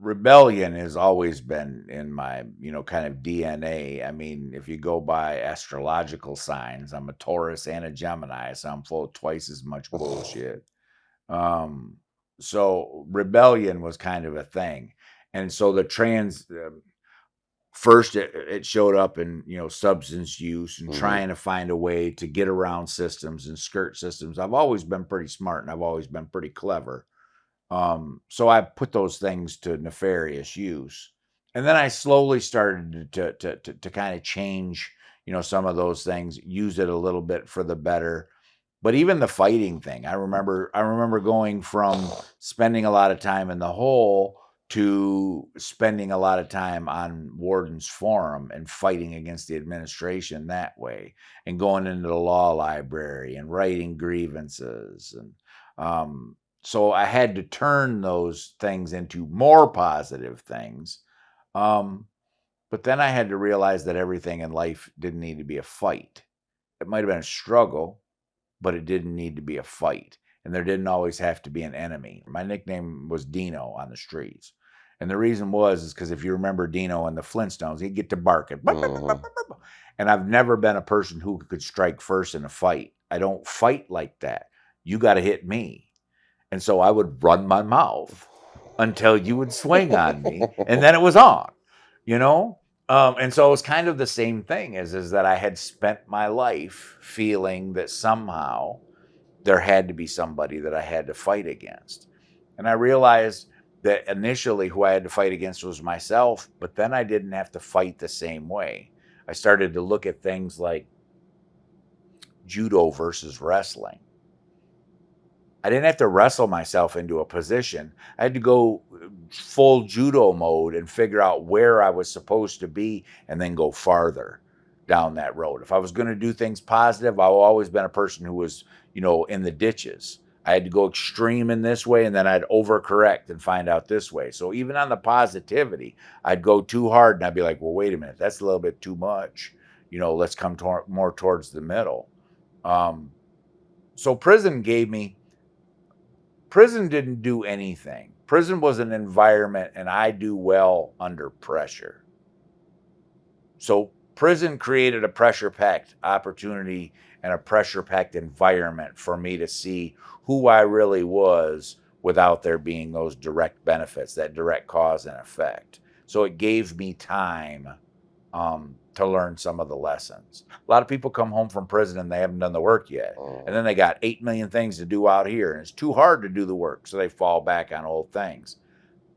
rebellion has always been in my, kind of DNA. I mean, if you go by astrological signs, I'm a Taurus and a Gemini, so I'm full of twice as much bullshit. Um, so rebellion was kind of a thing. And so the first it showed up in, substance use and Mm-hmm. trying to find a way to get around systems and skirt systems. I've always been pretty smart and I've always been pretty clever. So I put those things to nefarious use. And then I slowly started to kind of change, some of those things, use it a little bit for the better. But even the fighting thing, I remember going from spending a lot of time in the hole to spending a lot of time on Warden's Forum and fighting against the administration that way, and going into the law library and writing grievances. And so I had to turn those things into more positive things. Um, but then I had to realize that everything in life didn't need to be a fight. It might have been a struggle, but it didn't need to be a fight. And there didn't always have to be an enemy. My nickname was Dino on the streets. And the reason is because if you remember Dino and the Flintstones, he'd get to barking. Mm-hmm. And I've never been a person who could strike first in a fight. I don't fight like that. You got to hit me. And so I would run my mouth until you would swing on me, and then it was on, you know? And so it was kind of the same thing is that I had spent my life feeling that somehow there had to be somebody that I had to fight against. And I realized that initially who I had to fight against was myself, but then I didn't have to fight the same way. I started to look at things like judo versus wrestling. I didn't have to wrestle myself into a position. I had to go full judo mode and figure out where I was supposed to be and then go farther down that road. If I was going to do things positive, I've always been a person who was, in the ditches. I had to go extreme in this way and then I'd overcorrect and find out this way. So even on the positivity, I'd go too hard and I'd be like, well, wait a minute, that's a little bit too much. Let's come more towards the middle. So prison didn't do anything. Prison was an environment, and I do well under pressure. So prison created a pressure-packed opportunity and a pressure-packed environment for me to see who I really was without there being those direct benefits, that direct cause and effect. So it gave me time to learn some of the lessons. A lot of people come home from prison and they haven't done the work yet. And then they got 8 million things to do out here, and it's too hard to do the work. So they fall back on old things.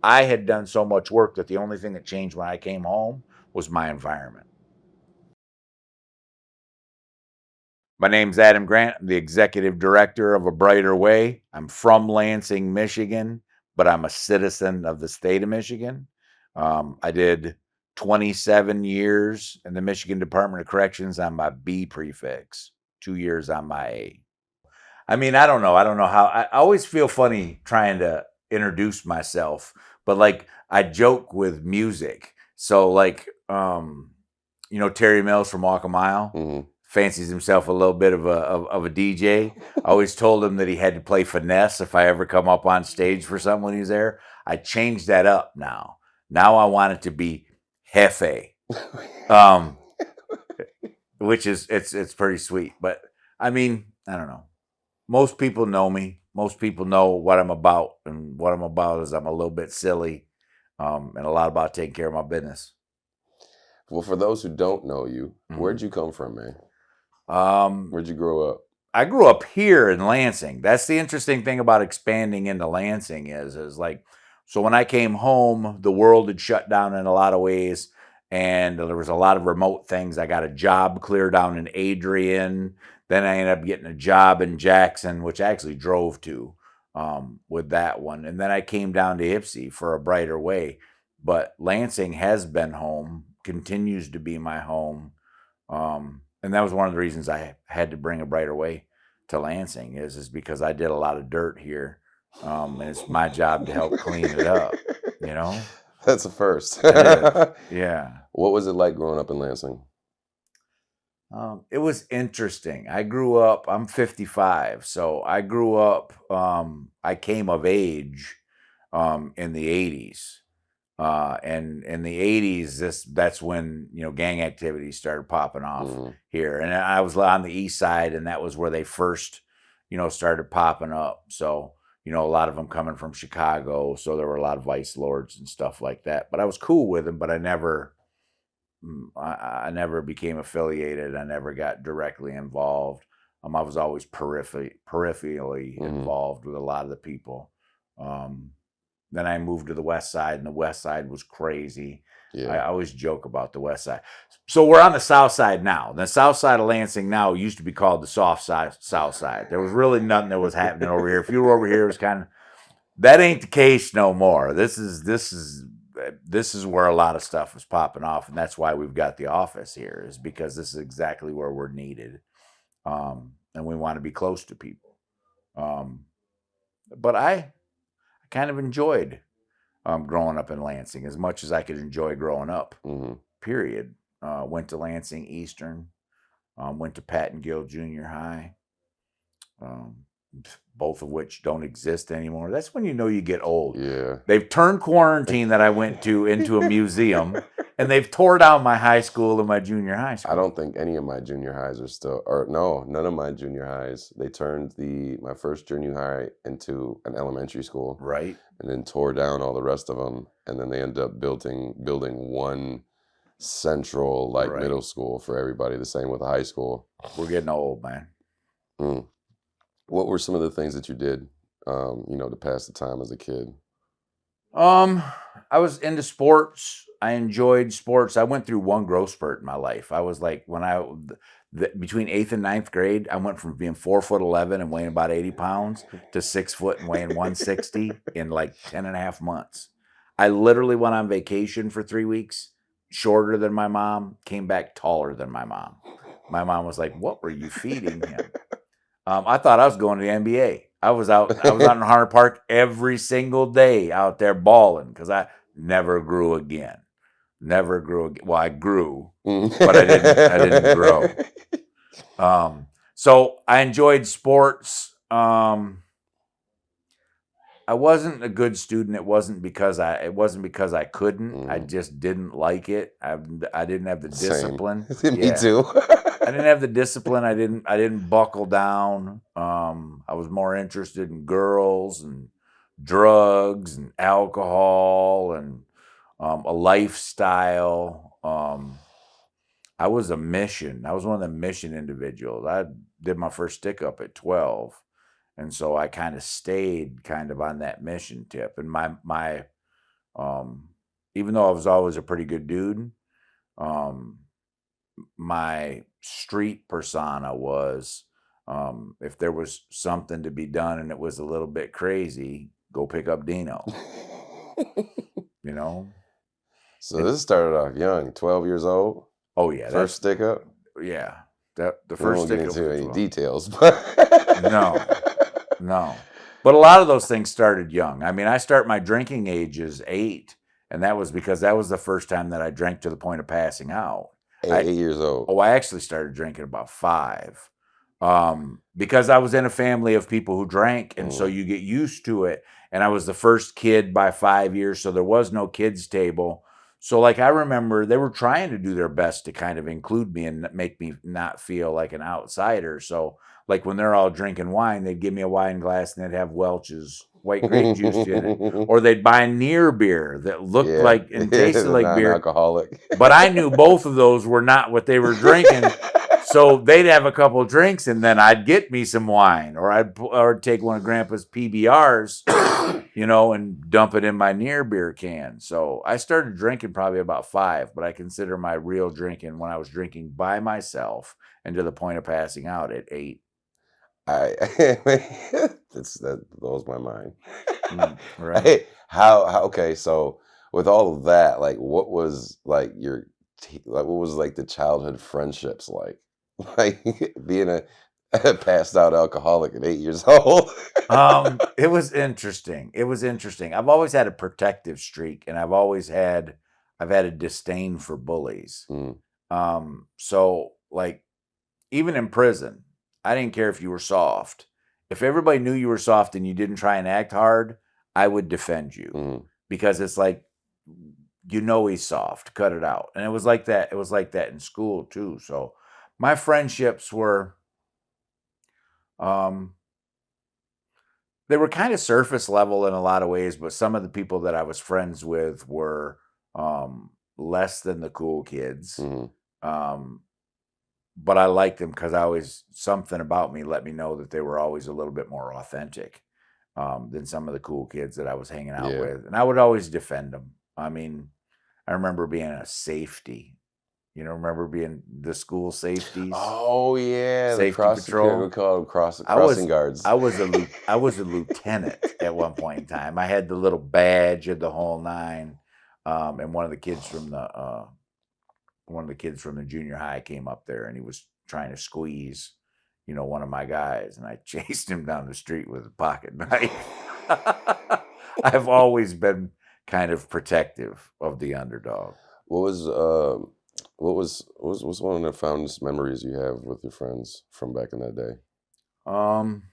I had done so much work that the only thing that changed when I came home was my environment. My name's Adam Grant. I'm the executive director of A Brighter Way. I'm from Lansing, Michigan, but I'm a citizen of the state of Michigan. I did 27 years in the Michigan Department of Corrections on my B prefix, 2 years on my A. I mean, I don't know. I don't know how. I always feel funny trying to introduce myself, but like I joke with music. So like, Terry Mills from Walk a Mile. Mm-hmm. Fancies himself a little bit of a DJ. I always told him that he had to play finesse if I ever come up on stage for something when he's there. I changed that up now. Now I want it to be jefe, which is it's pretty sweet. But I mean, I don't know. Most people know me. Most people know what I'm about, and what I'm about is I'm a little bit silly, and a lot about taking care of my business. Well, for those who don't know you, where'd you come from, man? Where'd you grow up? I grew up here in Lansing. That's the interesting thing about expanding into Lansing is like, so when I came home, the world had shut down in a lot of ways, and there was a lot of remote things. I got a job clear down in Adrian. Then I ended up getting a job in Jackson, which I actually drove to with that one. And then I came down to Ypsi for A Brighter Way. But Lansing has been home, continues to be my home. And that was one of the reasons I had to bring A Brighter Way to Lansing is because I did a lot of dirt here. And it's my job to help clean it up, That's a first. Yeah. What was it like growing up in Lansing? It was interesting. I'm 55, so I grew up, I came of age in the 80s. And in the 80s, that's when, gang activities started popping off here. And I was on the east side, and that was where they first, started popping up. So, a lot of them coming from Chicago. So there were a lot of vice lords and stuff like that. But I was cool with them, but I never became affiliated. I never got directly involved. I was always peripherally involved with a lot of the people. Then I moved to the west side, and the west side was crazy. Yeah. I always joke about the west side. So we're on the south side now. The south side of Lansing now used to be called the soft side, south side. There was really nothing that was happening over here. If you were over here, it was kind of, that ain't the case no more. This is where a lot of stuff was popping off, and that's why we've got the office here, is because this is exactly where we're needed. And we want to be close to people. But I kind of enjoyed growing up in Lansing as much as I could enjoy growing up, period. Went to Lansing Eastern, went to Patton Gill Junior High, both of which don't exist anymore. That's when you get old. Yeah. They've turned quarantine that I went to into a museum, and they've tore down my high school and my junior high school. I don't think any of my junior highs are still, or no, none of my junior highs. They turned my first junior high into an elementary school. Right. And then tore down all the rest of them. And then they ended up building one central middle school for everybody. The same with the high school. We're getting old, man. What were some of the things that you did, to pass the time as a kid? I was into sports. I enjoyed sports. I went through one growth spurt in my life. I was like, between 8th and 9th grade, I went from being 4'11" and weighing about 80 pounds to 6 foot and weighing 160 in like 10 and a half months. I literally went on vacation for 3 weeks, shorter than my mom, came back taller than my mom. My mom was like, "What were you feeding him?" I thought I was going to the NBA. I was out in Hunter Park every single day out there balling, because I never grew again. Never grew again. Well, I grew, but I didn't grow. So I enjoyed sports. I wasn't a good student. It wasn't because I couldn't. I just didn't like it. I didn't have the discipline. Me too. I didn't have the discipline. I didn't buckle down. I was more interested in girls and drugs and alcohol and a lifestyle. I was a mission. I was one of the mission individuals. I did my first stick up at 12. And so I kind of stayed kind of on that mission tip. And my even though I was always a pretty good dude, my street persona was, if there was something to be done and it was a little bit crazy, go pick up Dino. So this started off young, 12 years old. Oh yeah, first stick up. Yeah, the first stick up. We won't get into any details, but no. But a lot of those things started young. I mean, I start my drinking age is 8, and that was because that was the first time that I drank to the point of passing out. 8 years old. Oh, I actually started drinking about 5, because I was in a family of people who drank, and so you get used to it. And I was the first kid by 5 years, so there was no kids' table. So, I remember they were trying to do their best to kind of include me and make me not feel like an outsider. So, when they're all drinking wine, they'd give me a wine glass and they'd have Welch's white grape juice in it. Or they'd buy near beer that looked like and tasted like beer. Non-alcoholic. But I knew both of those were not what they were drinking. So they'd have a couple of drinks, and then I'd get me some wine, or I'd take one of Grandpa's PBRs, and dump it in my near beer can. So I started drinking probably about 5, but I consider my real drinking when I was drinking by myself and to the point of passing out at 8. That blows my mind. Right. Hey, how? Okay, so with all of that, what was what was the childhood friendships like? Being a passed out alcoholic at 8 years old. It was interesting. I've always had a protective streak, and I've had a disdain for bullies. So even in prison, I didn't care if you were soft. If everybody knew you were soft and you didn't try and act hard, I would defend you, because it's he's soft, cut it out. And it was like that. It was like that in school too. So my friendships were, um, they were kind of surface level in a lot of ways, but some of the people that I was friends with were, less than the cool kids. Hmm. Um, but I liked them because I always, something about me let me know that they were always a little bit more authentic, than some of the cool kids that I was hanging out Yeah. with. And I would always defend them. I mean, I remember being a safety. Remember being the school safeties, Oh yeah, the safety cross we patrol. call them I crossing was guards. I was a lieutenant at one point in time. I had the little badge of the whole nine. And one of the kids from the junior high came up there and he was trying to squeeze, one of my guys, and I chased him down the street with a pocket knife. I've always been kind of protective of the underdog. What was what's one of the fondest memories you have with your friends from back in that day? Um,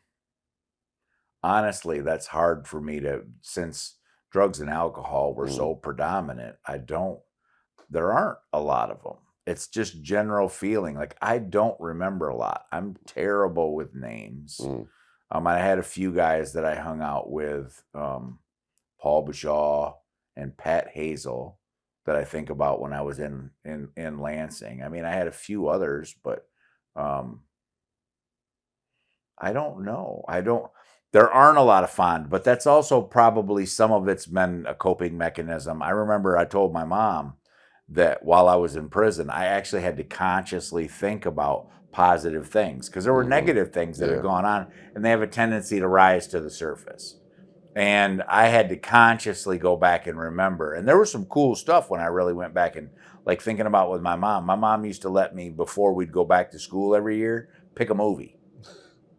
Honestly, that's hard for me to, since drugs and alcohol were Mm, so predominant. There aren't a lot of them. It's just general feeling. Like, I don't remember a lot. I'm terrible with names. mm, I had a few guys that I hung out with, Paul Bashaw and Pat Hazel, that I think about when I was in Lansing. I mean, I had a few others, but, um, I don't know. I don't. There aren't a lot of fond, but that's also probably, some of it's been a coping mechanism. I remember I told my mom that while I was in prison, I actually had to consciously think about positive things because there were hmm. negative things that had Yeah. gone on, and they have a tendency to rise to the surface. And I had to consciously go back and remember. And there was some cool stuff when I really went back and, like, thinking about with my mom. My mom used to let me, before we'd go back to school every year, pick a movie,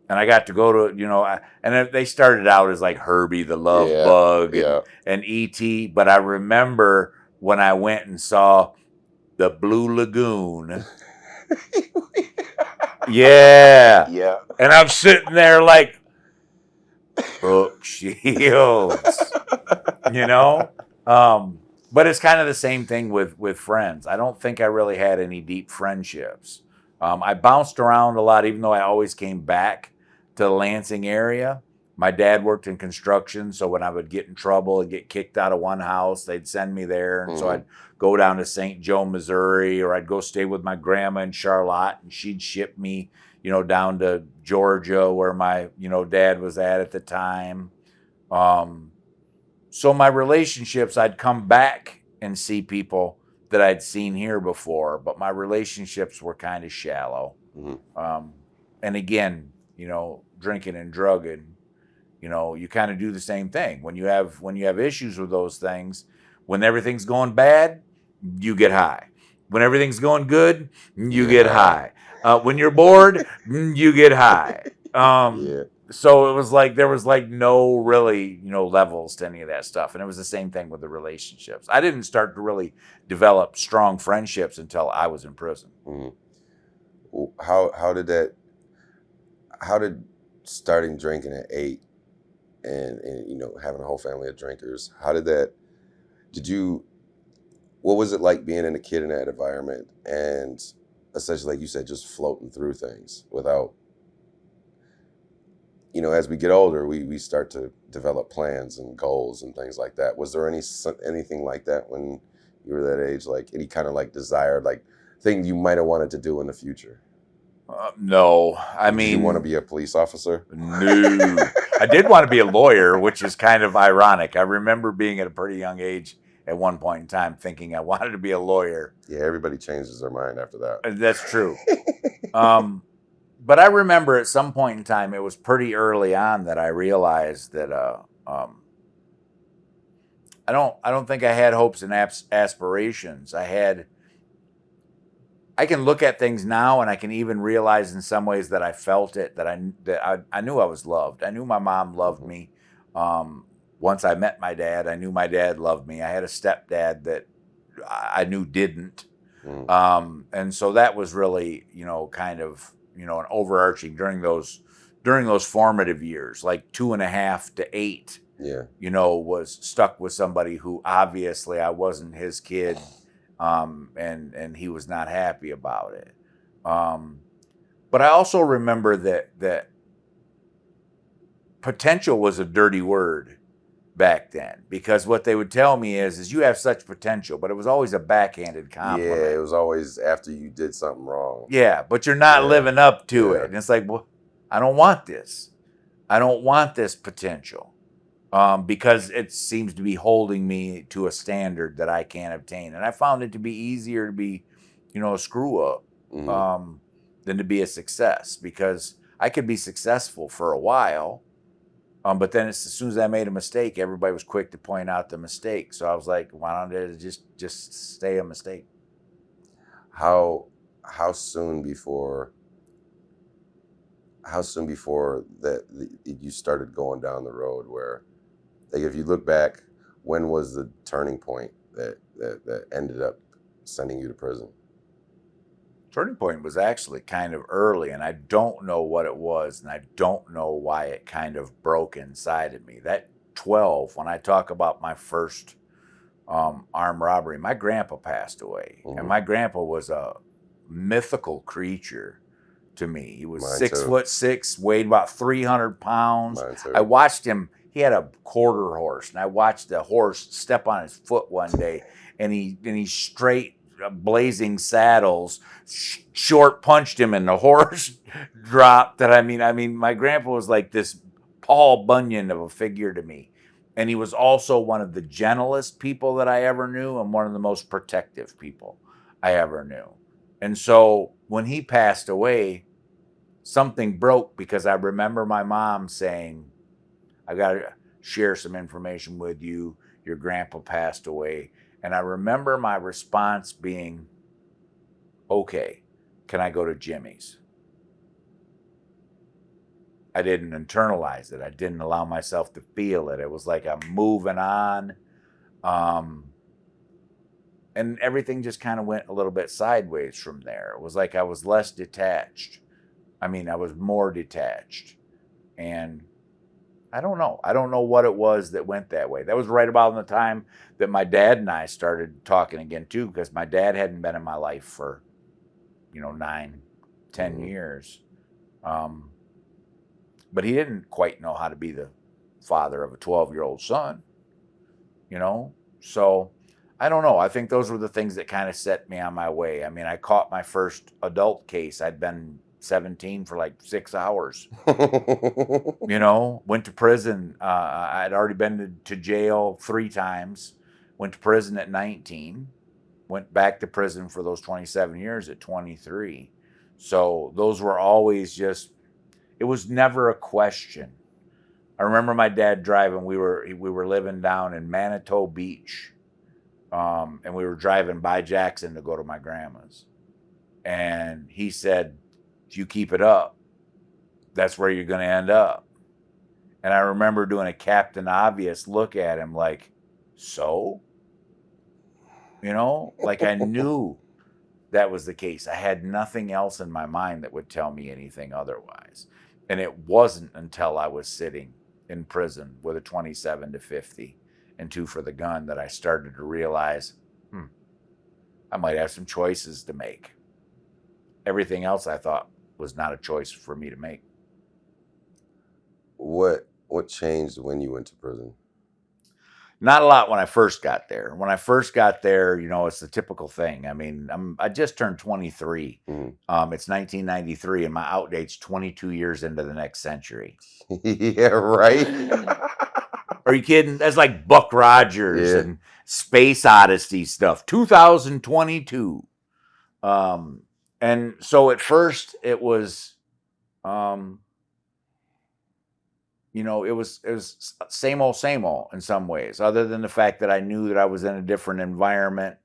and I got to go to, and they started out as like Herbie the Love Yeah. Bug Yeah. and E.T. But I remember when I went and saw the Blue Lagoon. Yeah. Yeah. And I'm sitting there like, Brooke Shields, you know? But it's kind of the same thing with friends. I don't think I really had any deep friendships. I bounced around a lot, even though I always came back to the Lansing area. My dad worked in construction, so when I would get in trouble and get kicked out of one house, they'd send me there. And so Hmm. I'd go down to St. Joe, Missouri, or I'd go stay with my grandma in Charlotte, and she'd ship me, down to Georgia, where my, dad was at the time. Um, so my relationships, I'd come back and see people that I'd seen here before, but my relationships were kind of shallow. Hmm. Um, and again, drinking and drugging, you kind of do the same thing. When you have issues with those things, when everything's going bad, you get high. When everything's going good, You you get get high. high. When you're bored, you get high. Yeah. So it was like there was like no really, levels to any of that stuff. And it was the same thing with the relationships. I didn't start to really develop strong friendships until I was in prison. Hmm. How did starting drinking at 8 and having a whole family of drinkers, how did that did you what was it like being a kid in that environment and essentially, like you said, just floating through things without, as we get older, we start to develop plans and goals and things like that. Was there anything like that when you were that age, like any kind of like desired like thing you might have wanted to do in the future? No, I Did you want to mean, be a police officer? no. I did want to be a lawyer, which is kind of ironic. I remember being at a pretty young age at one point in time thinking I wanted to be a lawyer. Yeah, everybody changes their mind after that. That's true. But I remember at some point in time, it was pretty early on that I realized that, I don't think I had hopes and aspirations. I can look at things now and I can even realize in some ways that I felt it, that I knew I was loved. I knew my mom loved Mhm. me. Once I met my dad, I knew my dad loved me. I had a stepdad that I knew didn't. Mm. And so that was really, kind of, an overarching during those formative years, like 2.5 to 8. Yeah. was stuck with somebody who obviously I wasn't his kid, and he was not happy about it. But I also remember that potential was a dirty word back then, because what they would tell me is you have such potential, but it was always a backhanded Yeah, it compliment. was always after you did something wrong. Yeah, but you're not Yeah. living up to Yeah. it. And it's like, well, I don't want this. I don't want this potential, because it seems to be holding me to a standard that I can't obtain. And I found it to be easier to be, a screw up, Mhm. um, than to be a success, because I could be successful for a while. But then as soon as I made a mistake, everybody was quick to point out the mistake. So I was like, why don't it just stay a mistake? How how soon before that you started going down the road where, like, if you look back, when was the turning point that ended up sending you to prison? Turning point was actually kind of early, and I don't know what it was, and I don't know why it kind of broke inside of me. That 12, when I talk about my first armed robbery, my grandpa passed away, and Mhm. my grandpa was a mythical creature to me. He was Mine six too. foot six, weighed about 300 pounds. Mine I too. watched him. He had a quarter horse, and I watched the horse step on his foot one day, and he straight blazing saddles, short punched him, and the horse dropped. That I mean, my grandpa was like this Paul Bunyan of a figure to me, and he was also one of the gentlest people that I ever knew, and one of the most protective people I ever knew. And so when he passed away, something broke, because I remember my mom saying, I got to share some information with you. Your grandpa passed away. And I remember my response being, okay, can I go to Jimmy's? I didn't internalize it. I didn't allow myself to feel it. It was like I'm moving on. Um, and everything just kind of went a little bit sideways from there. It was like I was less detached. I mean, I was more detached. And I don't know. I don't know what it was that went that way. That was right about the time that my dad and I started talking again too, because my dad hadn't been in my life for 9, 10 Mhm. years. Um, but he didn't quite know how to be the father of a 12-year-old son. So I don't know. I think those were the things that kind of set me on my way. I mean, I caught my first adult case. I'd been 17 for like 6 hours. Went to prison. I'd already been to jail 3 times. Went to prison at 19. Went back to prison for those 27 years at 23. So those were always just, it was never a question. I remember my dad driving. We were living down in Manitou Beach, and we were driving by Jackson to go to my grandma's. And he said, if you keep it up, that's where you're going to end up. And I remember doing a Captain Obvious look at him like, so? Like I knew that was the case. I had nothing else in my mind that would tell me anything otherwise. And it wasn't until I was sitting in prison with a 27 to 50 and 2 for the gun that I started to realize, I might have some choices to make. Everything else I thought was not a choice for me to make. What changed when you went to prison? Not a lot when I first got there. When I first got there, it's the typical thing. I mean, I just turned 23. Mhm. It's 1993, and my outdate's 22 years into the next century. Yeah, right. Are you kidding? That's like Buck Rogers Yeah. and Space Odyssey stuff. 2022. Um, and so at first it was, um, it was same old in some ways, other than the fact that I knew that I was in a different environment,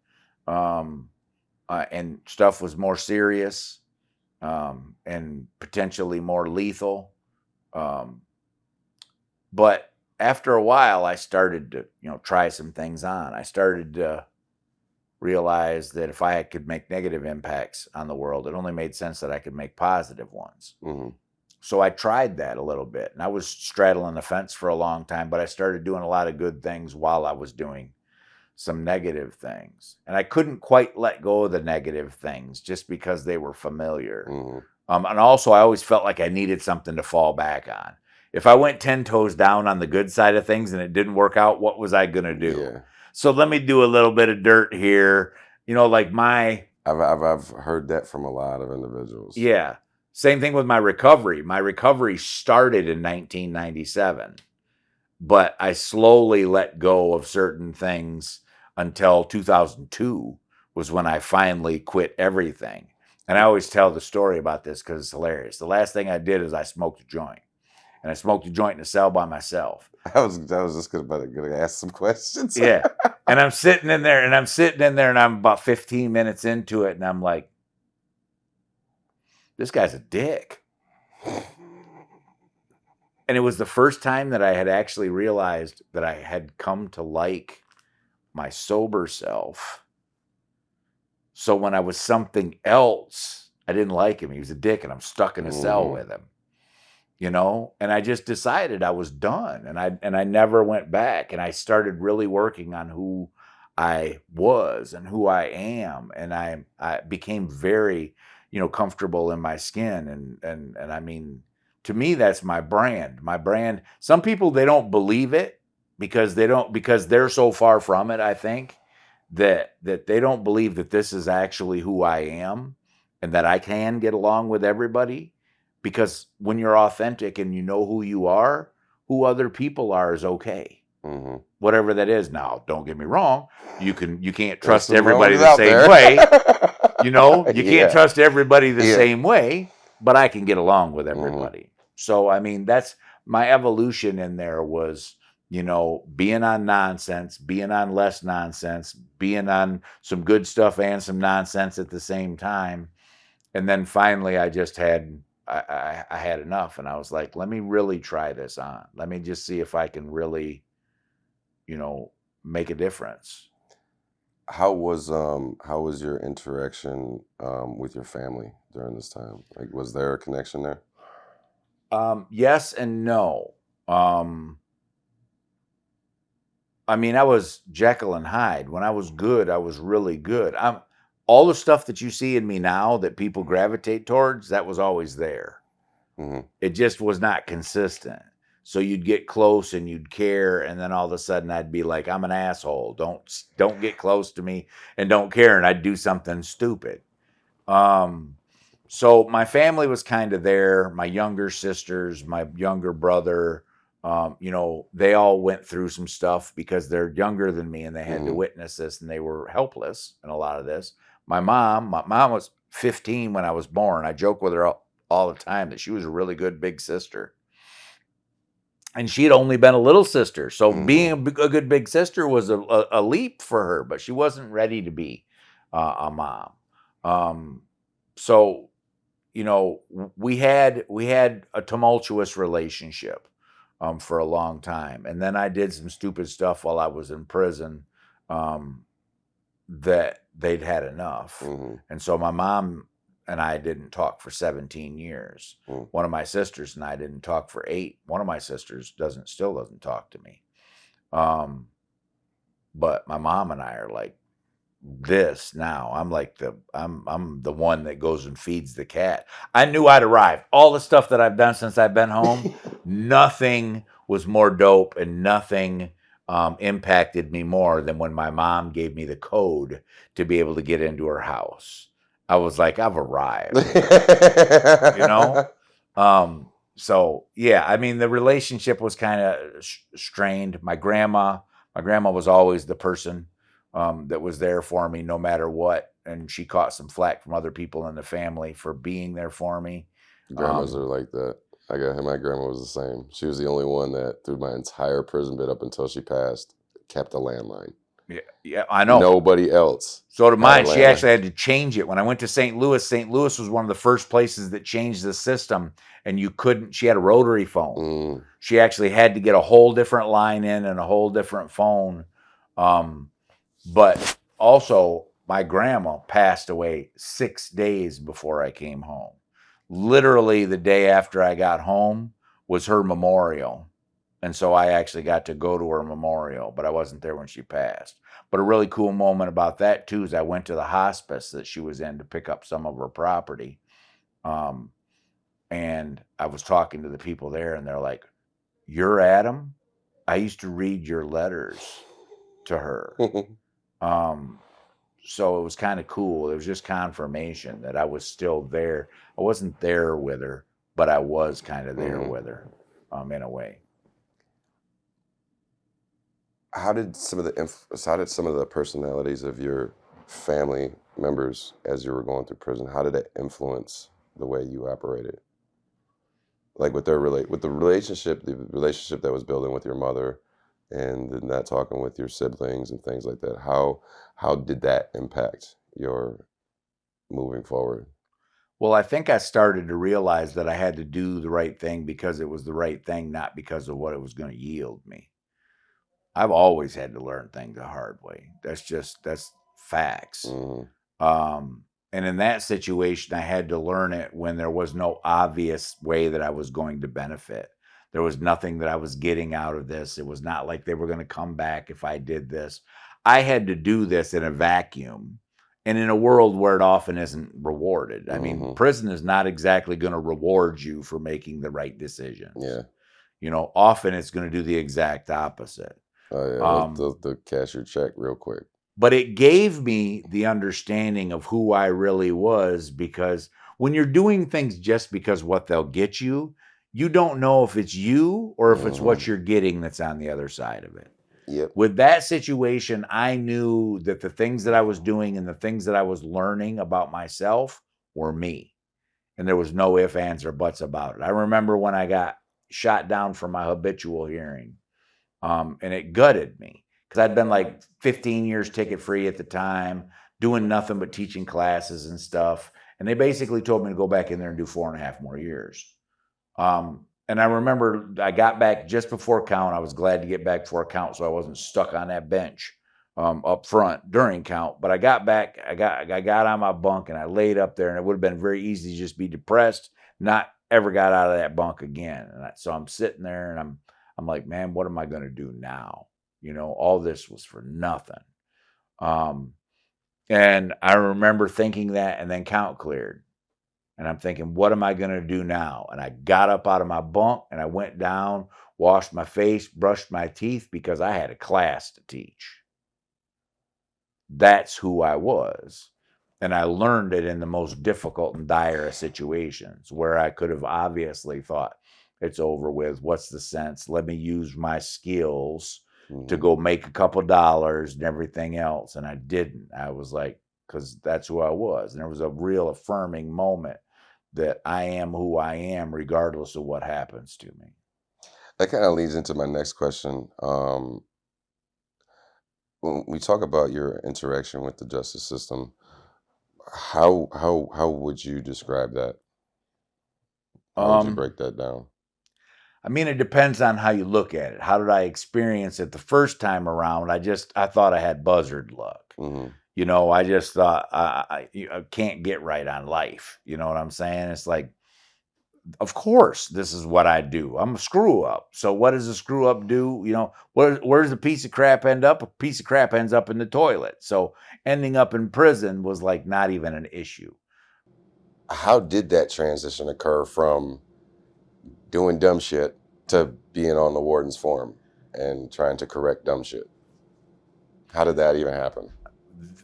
um, and stuff was more serious, and potentially more lethal. Um, but after a while, I started to try some things on. I started to realize that if I could make negative impacts on the world, it only made sense that I could make positive ones. Mhm. so I tried that a little bit, and I was straddling the fence for a long time, but I started doing a lot of good things while I was doing some negative things. And I couldn't quite let go of the negative things just because they were familiar. Mm-hmm. And also, I always felt like I needed something to fall back on. If I went 10 toes down on the good side of things and it didn't work out, what was I going to do? Yeah. So let me do a little bit of dirt here. You know, like I've heard that from a lot of individuals. yeah. Same thing with my recovery. My recovery started in 1997, but I slowly let go of certain things until 2002 was when I finally quit everything. And I always tell the story about this because it's hilarious. The last thing I did is I smoked a joint. And I smoked a joint in a cell by myself. I was just gonna ask some questions. Yeah. And I'm sitting in there and I'm about 15 minutes into it and I'm like, this guy's a dick. And it was the first time that I had actually realized that I had come to like my sober self. So when I was something else, I didn't like him. He was a dick and I'm stuck in a cell with him. You know, and I just decided I was done, and I never went back, and I started really working on who I was and who I am, and I became very, you know, comfortable in my skin, and I mean, to me that's my brand. My brand. Some people, they don't believe it because they're so far from it, I think, that they don't believe that this is actually who I am and that I can get along with everybody. Because when you're authentic and you know who you are, who other people are is okay. Mm-hmm. Whatever that is. Now, don't get me wrong. You can't trust some everybody roads the out same there. way. You know, you Yeah. can't trust everybody the Yeah. same way, but I can get along with Mhm. everybody. So, I mean, that's my evolution in there was, you know, being on nonsense, being on less nonsense, being on some good stuff and some nonsense at the same time. And then finally, I just had I had enough, and I was like, let me really try this on. Let me just see if I can really, you know, make a difference. How was your interaction with your family during this time? Like, was there a connection there? Yes and no. I mean, I was Jekyll and Hyde. When I was good, I was really good. I'm all the stuff that you see in me now that people gravitate towards, that was always there. Mm-hmm. It just was not consistent. So you'd get close and you'd care, and then all of a sudden I'd be like, I'm an asshole. Don't get close to me and don't care, and I'd do something stupid. So my family was kind of there. My younger sisters, my younger brother, you know, they all went through some stuff because they're younger than me and they had to Mhm. witness this and they were helpless in a lot of this. My mom was 15 when I was born. I joke with her all the time that she was a really good big sister. And she had only been a little sister. So being a good big sister was a leap for her, but she wasn't ready to be a mom. Um, so you know, we had a tumultuous relationship for a long time, and then I did some stupid stuff while I was in prison um, that they'd had enough, Mhm. and so my mom and I didn't talk for 17 years. Mm. One of my sisters and I didn't talk for 8. One of my sisters still doesn't talk to me. But my mom and I are like this now. I'm like I'm the one that goes and feeds the cat. I knew I'd arrive. All the stuff that I've done since I've been home, nothing was more dope and nothing impacted me more than when my mom gave me the code to be able to get into her house. I was like, I've arrived, you know? So yeah, I mean, the relationship was kind of strained. My grandma was always the person that was there for me no matter what. And she caught some flack from other people in the family for being there for me. Grandmas are like that. My grandma was the same. She was the only one that through my entire prison bit up until she passed kept a landline. Yeah, I know. Nobody else. So to had a mine, she landline. actually had to change it. When I went to St. Louis was one of the first places that changed the system, and she had a rotary phone. Mm. She actually had to get a whole different line in and a whole different phone. But also, my grandma passed away 6 days before I came home. Literally the day after I got home was her memorial. And so I actually got to go to her memorial, but I wasn't there when she passed. But a really cool moment about that too is I went to the hospice that she was in to pick up some of her property. Um, and I was talking to the people there, and they're like, "You're Adam? I used to read your letters to her." Um, so it was kind of cool. It was just confirmation that I was still there. I wasn't there with her, but I was kind of there with her, in a way. How did some of the personalities of your family members, as you were going through prison, how did it influence the way you operated? Like with the relationship that was building with your mother, and then not talking with your siblings and things like that. How did that impact your moving forward? Well, I think I started to realize that I had to do the right thing because it was the right thing, not because of what it was going to yield me. I've always had to learn things the hard way. That's facts. Hmm. Um, and in that situation, I had to learn it when there was no obvious way that I was going to benefit. There was nothing that I was getting out of this. It was not like they were going to come back if I did this. I had to do this in a vacuum and in a world where it often isn't rewarded. I mean, Hmm. prison is not exactly going to reward you for making the right decisions. Yeah. Often it's going to do the exact opposite. Oh yeah. Um, They'll cash your check real quick. but it gave me the understanding of who I really was, because when you're doing things just because what they'll get you, you don't know if it's you or if it's what Hmm. you're getting that's on the other side of it. Yep. With that situation, I knew that the things that I was doing and the things that I was learning about myself were me. And there was no ifs, ands, or buts about it. I remember when I got shot down for my habitual hearing, and it gutted me because I'd been like 15 years ticket free at the time, doing nothing but teaching classes and stuff. And they basically told me to go back in there and do 4.5 more years. And I remember I got back just before count. I was glad to get back before count, so I wasn't stuck on that bench up front during count. But I got back, I got on my bunk and I laid up there, and it would have been very easy to just be depressed, not ever got out of that bunk again. So I'm sitting there and I'm like, man, what am I going to do now? All this was for nothing. Um, and I remember thinking that, and then count cleared. And I'm thinking, what am I going to do now? And I got up out of my bunk and I went down, washed my face, brushed my teeth because I had a class to teach. That's who I was. And I learned it in the most difficult and dire situations where I could have obviously thought, it's over with. What's the sense? Let me use my skills to Hmm. go make a couple dollars and everything else. And I didn't. I was like, because that's who I was. And there was a real affirming moment that I am who I am, regardless of what happens to me. That kind of leads into my next question. When we talk about your interaction with the justice system, how would you describe that? How would you Um, break that down? I mean, it depends on how you look at it. How did I experience it the first time around? I thought I had buzzard luck. Hmm. I just thought I can't get right on life. You know what I'm saying? It's like, of course, this is what I do. I'm a screw up. So what does a screw up do? Where's a piece of crap end up? A piece of crap ends up in the toilet. So ending up in prison was like not even an issue. How did that transition occur from doing dumb shit to being on the warden's forum and trying to correct dumb shit? How did that even happen?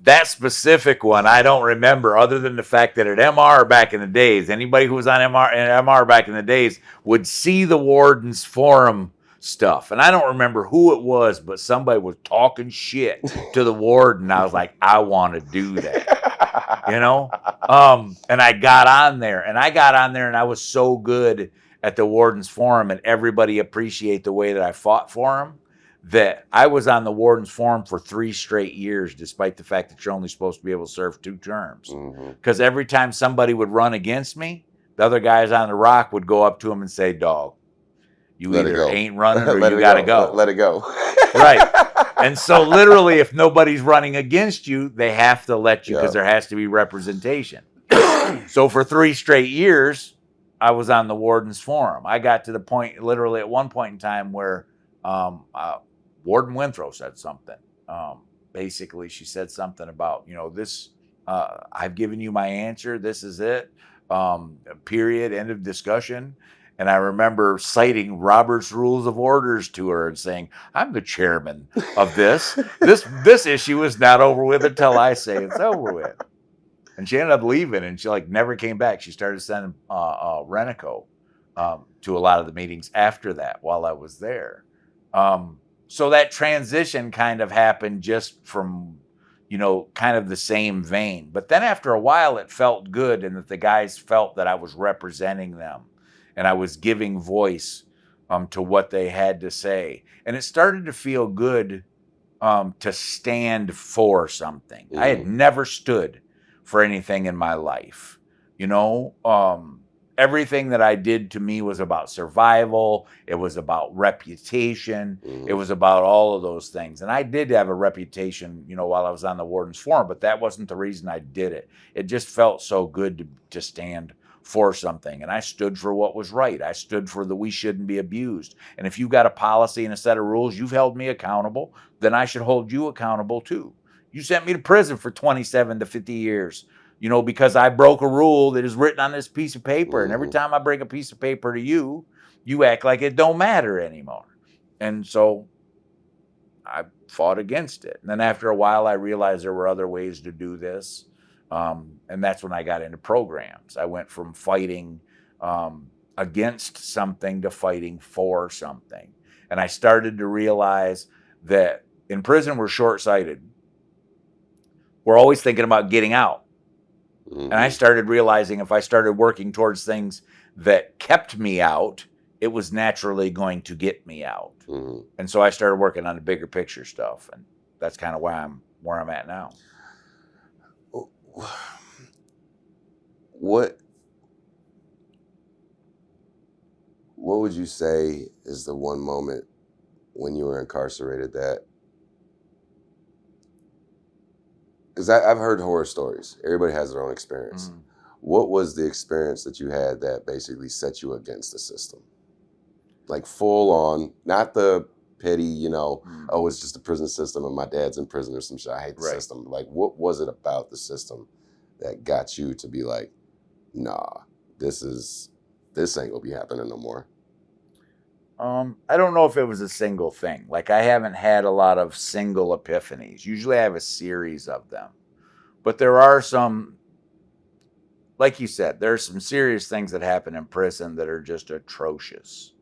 That specific one, I don't remember, other than the fact that at MR back in the days, anybody who was on MR back in the days would see the warden's forum stuff. And I don't remember who it was, but somebody was talking shit to the warden. I was like, I want to do that. And I got on there and I was so good at the warden's forum, and everybody appreciate the way that I fought for him, that I was on the warden's forum for 3 straight years, despite the fact that you're only supposed to be able to serve 2 terms. Hmm. Because every time somebody would run against me, the other guys on the rock would go up to him and say, dog, you Let it either go. ain't running or Let you it got to go. go. Let it go. Right. And so literally, if nobody's running against you, they have to let you, because Yeah. there has to be representation. So for 3 straight years, I was on the warden's forum. I got to the point, literally at one point in time, where um, uh, Warden Winthrop said something. Basically, she said something about, this. I've given you my answer. This is it. Period. End of discussion. And I remember citing Robert's Rules of Orders to her and saying, "I'm the chairman of this. This issue is not over with until I say it's over with." And she ended up leaving, and she never came back. She started sending Renico to a lot of the meetings after that while I was there. So that transition kind of happened just from, kind of the same vein. But then after a while, it felt good, and that the guys felt that I was representing them, and I was giving voice to what they had to say, and it started to feel good to stand for something. I had never stood for anything in my life. Everything that I did to me was about survival. It was about reputation. It was about all of those things. And I did have a reputation, while I was on the warden's forum, but that wasn't the reason I did it. It just felt so good to stand for something. And I stood for what was right. I stood for the we shouldn't be abused. And if you've got a policy and a set of rules, you've held me accountable, then I should hold you accountable too. You sent me to prison for 27 to 50 years, because I broke a rule that is written on this piece of paper. And every time I bring a piece of paper to you, you act like it don't matter anymore. And so I fought against it. And then after a while, I realized there were other ways to do this. And that's when I got into programs. I went from fighting against something to fighting for something. And I started to realize that in prison, we're short-sighted. We're always thinking about getting out. And I started realizing if I started working towards things that kept me out, it was naturally going to get me out. And so I started working on the bigger picture stuff. And that's kind of where I'm at now. What would you say is the one moment when you were incarcerated that, because I've heard horror stories. Everybody has their own experience. What was the experience that you had that basically set you against the system? Like full on, not the petty, oh, it's just the prison system and my dad's in prison or some shit. I hate the system. Like, what was it about the system that got you to be like, nah, this ain't gonna be happening no more? I don't know if it was a single thing. Like, I haven't had a lot of single epiphanies. Usually I have a series of them. But there are some, like you said, there are some serious things that happen in prison that are just atrocious.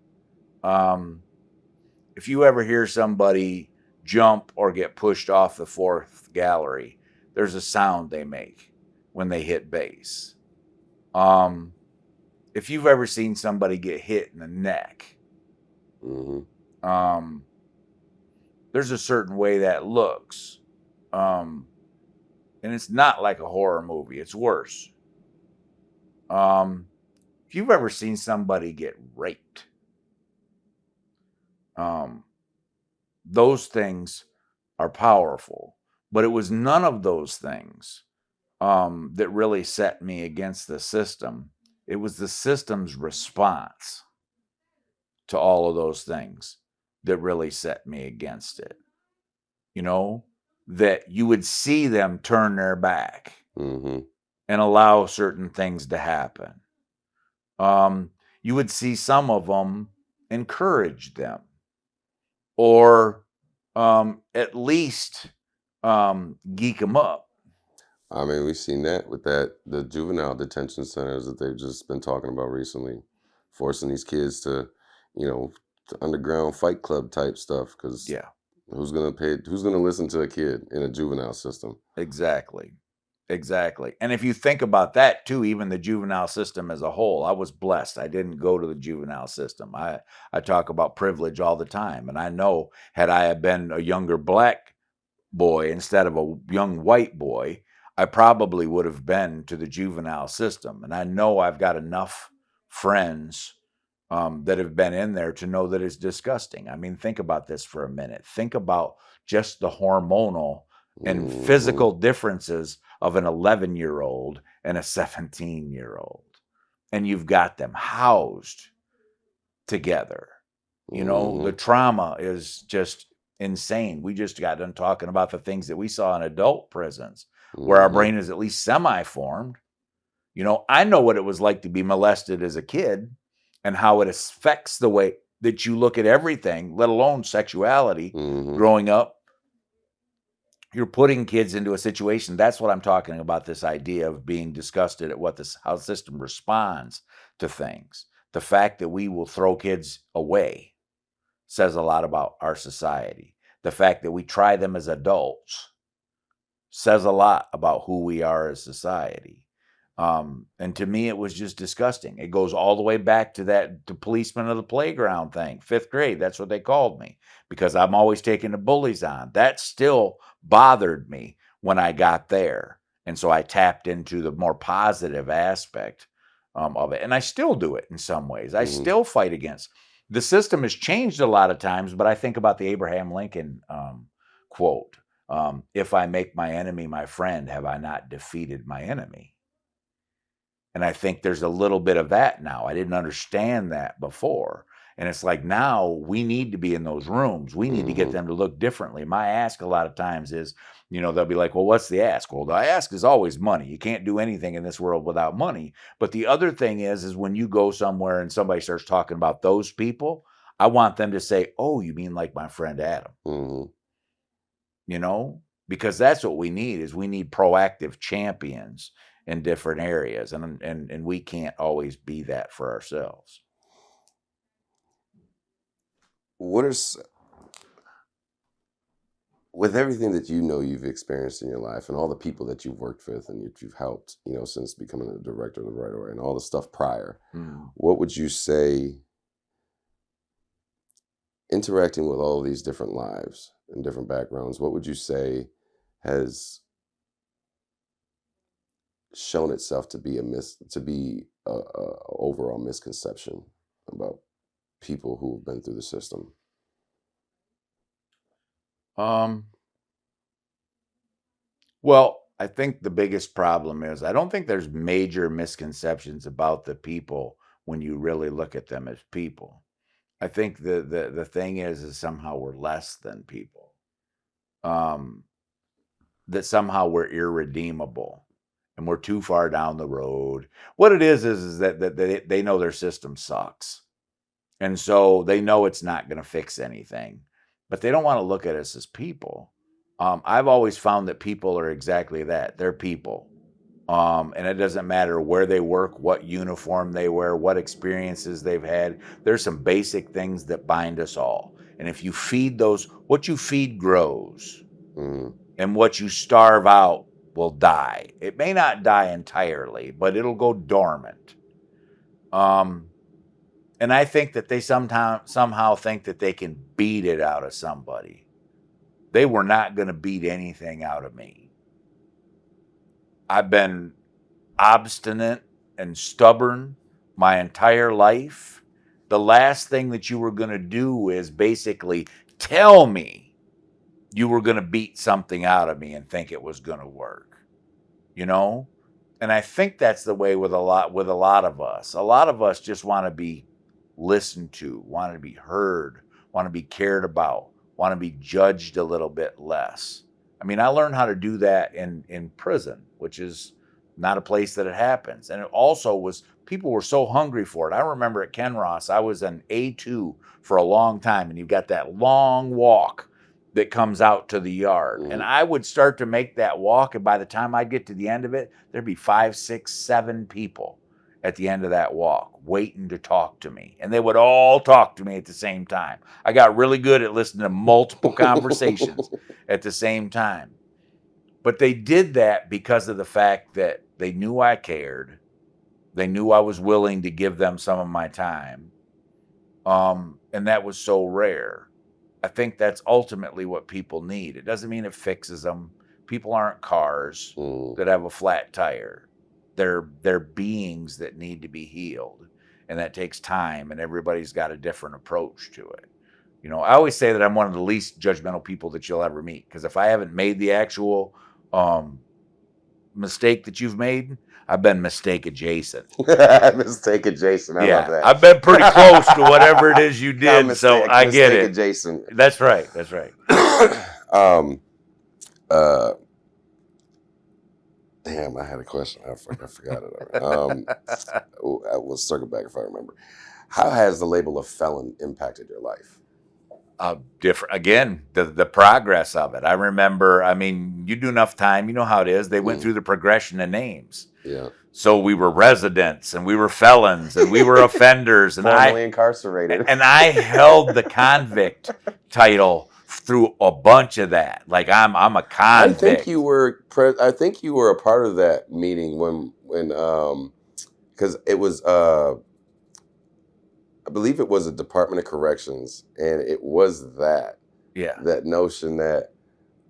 If you ever hear somebody jump or get pushed off the fourth gallery, there's a sound they make when they hit base. If you've ever seen somebody get hit in the neck, there's a certain way that looks. And it's not like a horror movie. It's worse. If you've ever seen somebody get raped, those things are powerful. But it was none of those things that really set me against the system. It was the system's response to all of those things that really set me against it. That you would see them turn their back and allow certain things to happen. You would see some of them encourage them, or at least geek them up. I mean, we've seen that with the juvenile detention centers that they've just been talking about recently, forcing these kids to, to underground fight club type stuff. Because who's gonna listen to a kid in a juvenile system? Exactly. And if you think about that too, even the juvenile system as a whole, I was blessed. I didn't go to the juvenile system. I talk about privilege all the time. And I know, had I have been a younger black boy instead of a young white boy, I probably would have been to the juvenile system. And I know I've got enough friends that have been in there to know that it's disgusting. I mean, think about this for a minute. Think about just the hormonal and Mhm. physical differences of an 11-year-old and a 17-year-old. And you've got them housed together. The Mhm. trauma is just insane. We just got done talking about the things that we saw in adult prisons where our Mhm. brain is at least semi-formed. I know what it was like to be molested as a kid and how it affects the way that you look at everything, let alone sexuality Mhm. growing up. You're putting kids into a situation. That's what I'm talking about, this idea of being disgusted at how the system responds to things. The fact that we will throw kids away says a lot about our society. The fact that we try them as adults says a lot about who we are as society. And to me, it was just disgusting. It goes all the way back to the policeman of the playground thing, fifth grade. That's what they called me because I'm always taking the bullies on. That still bothered me when I got there. And so I tapped into the more positive aspect of it. And I still do it in some ways. I Mhm. still fight against. The system has changed a lot of times, but I think about the Abraham Lincoln quote, if I make my enemy my friend, have I not defeated my enemy? And I think there's a little bit of that now. I didn't understand that before. And it's like now we need to be in those rooms. We need to get Mhm. them to look differently. My ask a lot of times is, they'll be like, well, what's the ask? Well, the ask is always money. You can't do anything in this world without money. But the other thing is when you go somewhere and somebody starts talking about those people, I want them to say, oh, you mean like my friend Adam? Mhm. you know, because that's what we need is we need proactive champions in different areas. And we can't always be that for ourselves. What are with everything that you've experienced in your life and all the people that you've worked with and that you've helped, since becoming a director of the right away and all the stuff prior, Mm. what would you say interacting with all of these different lives and different backgrounds, what would you say has shown itself to be a overall misconception about people who've been through the system? Um, well, I think the biggest problem is I don't think there's major misconceptions about the people when you really look at them as people. I think the thing is somehow we're less than people. Um, that somehow we're irredeemable and we're too far down the road. What it is that they know their system sucks. And so they know it's not going to fix anything, but they don't want to look at us as people. I've always found that people are exactly that. They're people. And it doesn't matter where they work, what uniform they wear, what experiences they've had. There's some basic things that bind us all. And if you feed those, what you feed grows Mm, and what you starve out will die. It may not die entirely, but it'll go dormant. Um, and I think that they sometimes somehow think that they can beat it out of somebody. They were not going to beat anything out of me. I've been obstinate and stubborn my entire life. The last thing that you were going to do is basically tell me you were going to beat something out of me and think it was going to work. you know and I think that's the way with a lot of us. A lot of us just want to be listened to, want to be heard, want to be cared about, want to be judged a little bit less. I mean, I learned how to do that in prison, which is not a place that it happens. And it also was, people were so hungry for it. I remember at Ken Ross I was an A2 for a long time, and you've got that long walk that comes out to the yard. And mm, I would start to make that walk, and by the time I'd get to the end of it, there'd be 5, 6, 7 people at the end of that walk waiting to talk to me. And they would all talk to me at the same time. I got really good at listening to multiple conversations at the same time. But they did that because of the fact that they knew I cared. They knew I was willing to give them some of my time. And that was so rare. I think that's ultimately what people need. It doesn't mean it fixes them. People aren't cars mm. that have a flat tire. They're beings that need to be healed, and that takes time. And everybody's got a different approach to it. You know, I always say that I'm one of the least judgmental people that you'll ever meet, because if I haven't made the actual mistake that you've made, I've been mistake adjacent. Mistake adjacent. I love Yeah, that. I've been pretty close to whatever it is you did, so I get Mistake it. adjacent. That's right. That's right. Damn, I had a question. I forgot it already. I will circle back if I remember. How has the label of felon impacted your life? Different again, the progress of it. I remember, I mean, you do enough time, you know how it is. They went through the progression of names. Yeah. So we were residents, and we were felons, and we were offenders, and formerly incarcerated. And I held the convict title through a bunch of that. Like I'm a convict. I think you were a part of that meeting when because it was I believe it was a Department of Corrections, and it was that notion that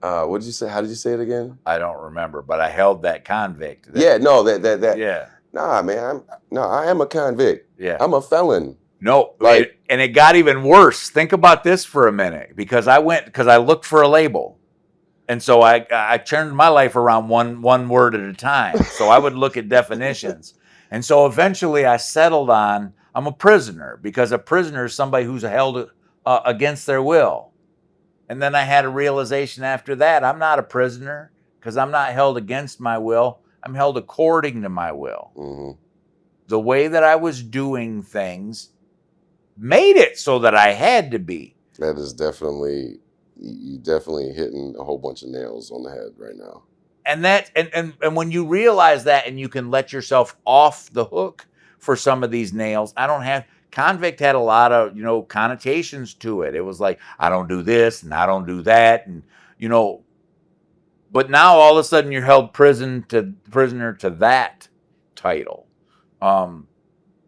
what did you say? How did you say it again? I don't remember, but I held that convict. That Nah, man, I am a convict. Yeah, I'm a felon. No, and it got even worse. Think about this for a minute, because I looked for a label, and so I turned my life around one word at a time. So I would look at definitions, and so eventually I settled on I'm a prisoner, because a prisoner is somebody who's held against their will. And then I had a realization after that, I'm not a prisoner, because I'm not held against my will. I'm held according to my will. Mm-hmm. The way that I was doing things made it so that I had to be. That is you definitely hitting a whole bunch of nails on the head right now. And that and when you realize that, and you can let yourself off the hook for some of these nails, convict had a lot of, connotations to it. It was like, I don't do this and I don't do that, and but now all of a sudden you're held prisoner to that title.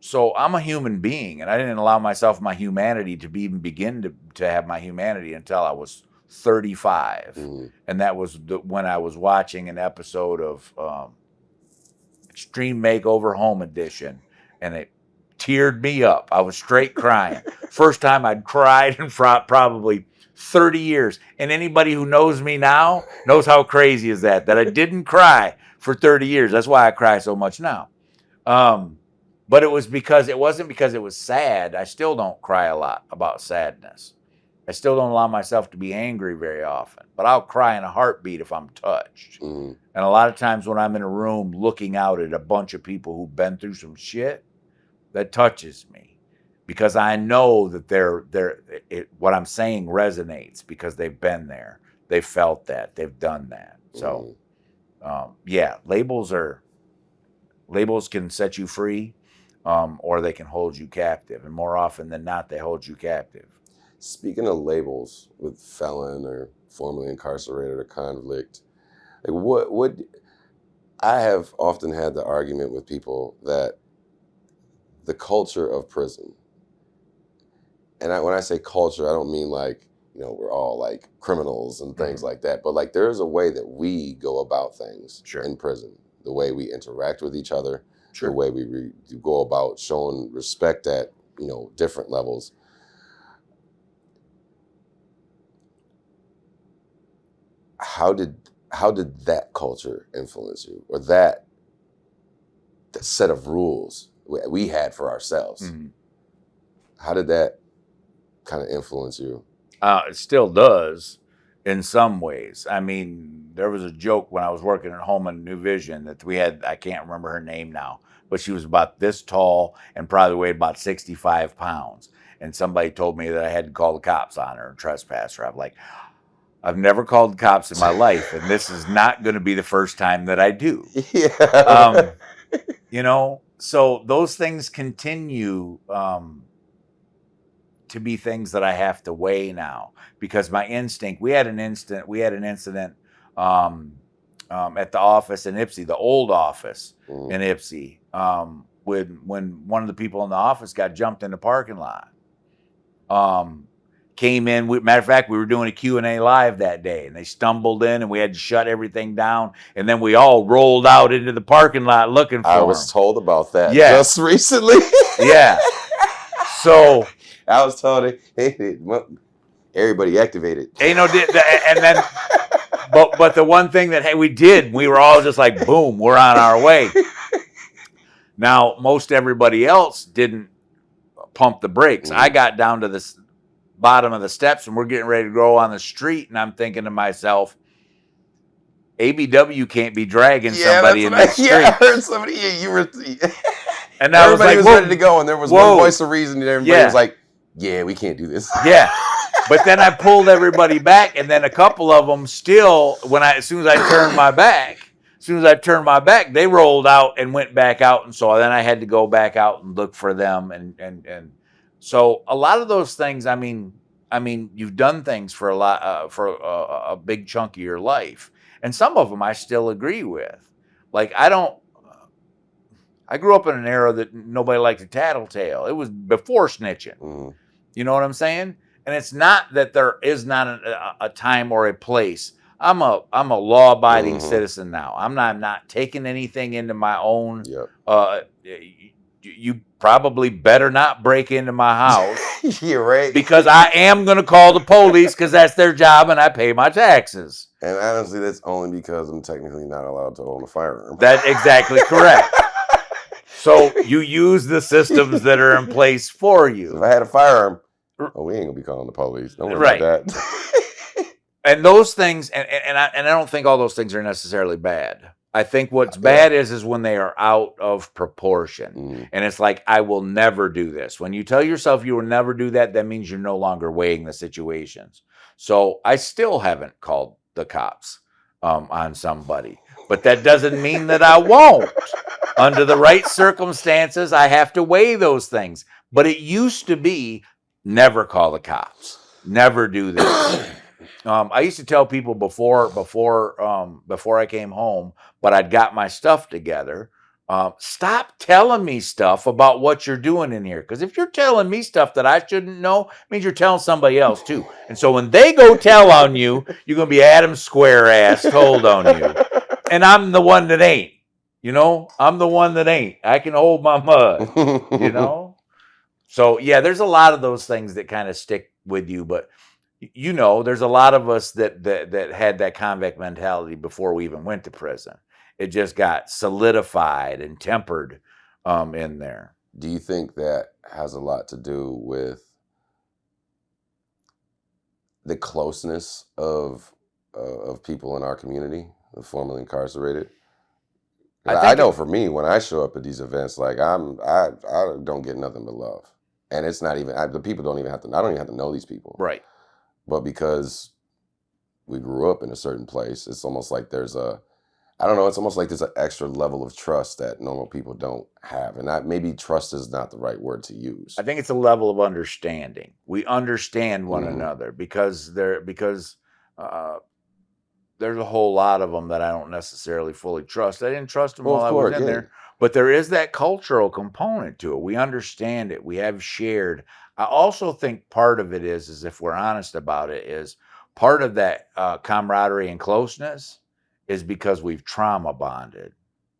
So I'm a human being, and I didn't allow myself my humanity to even begin to have my humanity until I was 35. Mm-hmm. And that was when I was watching an episode of Extreme Makeover Home Edition, and it teared me up. I was straight crying. First time I'd cried in probably 30 years. And anybody who knows me now knows how crazy is that I didn't cry for 30 years. That's why I cry so much now. But it wasn't because it was sad. I still don't cry a lot about sadness. I still don't allow myself to be angry very often, but I'll cry in a heartbeat if I'm touched. Mm-hmm. And a lot of times when I'm in a room looking out at a bunch of people who've been through some shit, that touches me, because I know that what I'm saying resonates, because they've been there, they've felt that, they've done that. So, labels can set you free, or they can hold you captive, and more often than not, they hold you captive. Speaking of labels, with felon or formerly incarcerated or convict, like what I have often had the argument with people that the culture of prison, and when I say culture, I don't mean like, we're all like criminals and things like that, but like there's a way that we go about things in prison, the way we interact with each other, the way we go about showing respect at different levels. How did that culture influence you, or that set of rules we had for ourselves? Mm-hmm. How did that kind of influence you? It still does in some ways. I mean, there was a joke when I was working at home in New Vision that we had, I can't remember her name now, but she was about this tall and probably weighed about 65 pounds. And somebody told me that I had to call the cops on her and trespass her. I'm like, I've never called the cops in my life, and this is not going to be the first time that I do. Yeah. So those things continue to be things that I have to weigh now, because my instinct. We had an incident at the office in Ypsi, the old office in Ypsi, when one of the people in the office got jumped in the parking lot. Came in. Matter of fact, we were doing a Q&A live that day, and they stumbled in, and we had to shut everything down. And then we all rolled out into the parking lot looking for I them. was told about that just recently. Yeah. So I was told, hey, Everybody activated. Ain't no, and then, but the one thing that, hey, we were all just like, boom, we're on our way. Now, most everybody else didn't pump the brakes. I got down to the bottom of the steps and we're getting ready to go on the street, and I'm thinking to myself, ABW can't be dragging somebody in the street. Yeah, I heard somebody. You were, and I everybody was ready to go, and there was one voice of reason, and everybody was like, "Yeah, we can't do this." Yeah, but then I pulled everybody back, and then a couple of them still, as soon as I turned my back, they rolled out and went back out, and so then I had to go back out and look for them, and so a lot of those things. I mean, you've done things for a big chunk of your life. And some of them I still agree with. Like, I grew up in an era that nobody liked to tattletale. It was before snitching. You know what I'm saying? And it's not that there is not a time or a place. I'm a law-abiding citizen now. I'm not taking anything into my own. You probably better not break into my house. You're right. Because I am going to call the police because that's their job and I pay my taxes. And honestly, that's only because I'm technically not allowed to own a firearm. That's exactly correct. So you use the systems that are in place for you. So if I had a firearm, we ain't going to be calling the police. Don't worry about that. And those things, and I don't think all those things are necessarily bad. I think what's bad is when they are out of proportion. And it's like, I will never do this. When you tell yourself you will never do that, that means you're no longer weighing the situations. So I still haven't called the cops on somebody. But that doesn't mean that I won't. Under the right circumstances, I have to weigh those things. But it used to be, never call the cops. Never do this. I used to tell people before I came home, but I'd got my stuff together. Stop telling me stuff about what you're doing in here. Because if you're telling me stuff that I shouldn't know, it means you're telling somebody else too. And so when they go tell on you, you're going to be Adam Square ass told on you. And I'm the one that ain't. You know, I'm the one that ain't. I can hold my mud. You know? So, yeah, there's a lot of those things that kind of stick with you. But, you know, there's a lot of us that had that convict mentality before we even went to prison. It just got solidified and tempered in there. Do you think that has a lot to do with the closeness of people in our community, the formerly incarcerated? I know for me, when I show up at these events, like I don't get nothing but love, and it's not even the people don't even have to. I don't even have to know these people, right? But because we grew up in a certain place, it's almost like there's I don't know. It's almost like there's an extra level of trust that normal people don't have, and maybe trust is not the right word to use. I think it's a level of understanding. We understand one another because there's a whole lot of them that I don't necessarily fully trust. I didn't trust them while I was in there, but there is that cultural component to it. We understand it. We have shared. I also think part of it is if we're honest about it, is part of that camaraderie and closeness is because we've trauma bonded.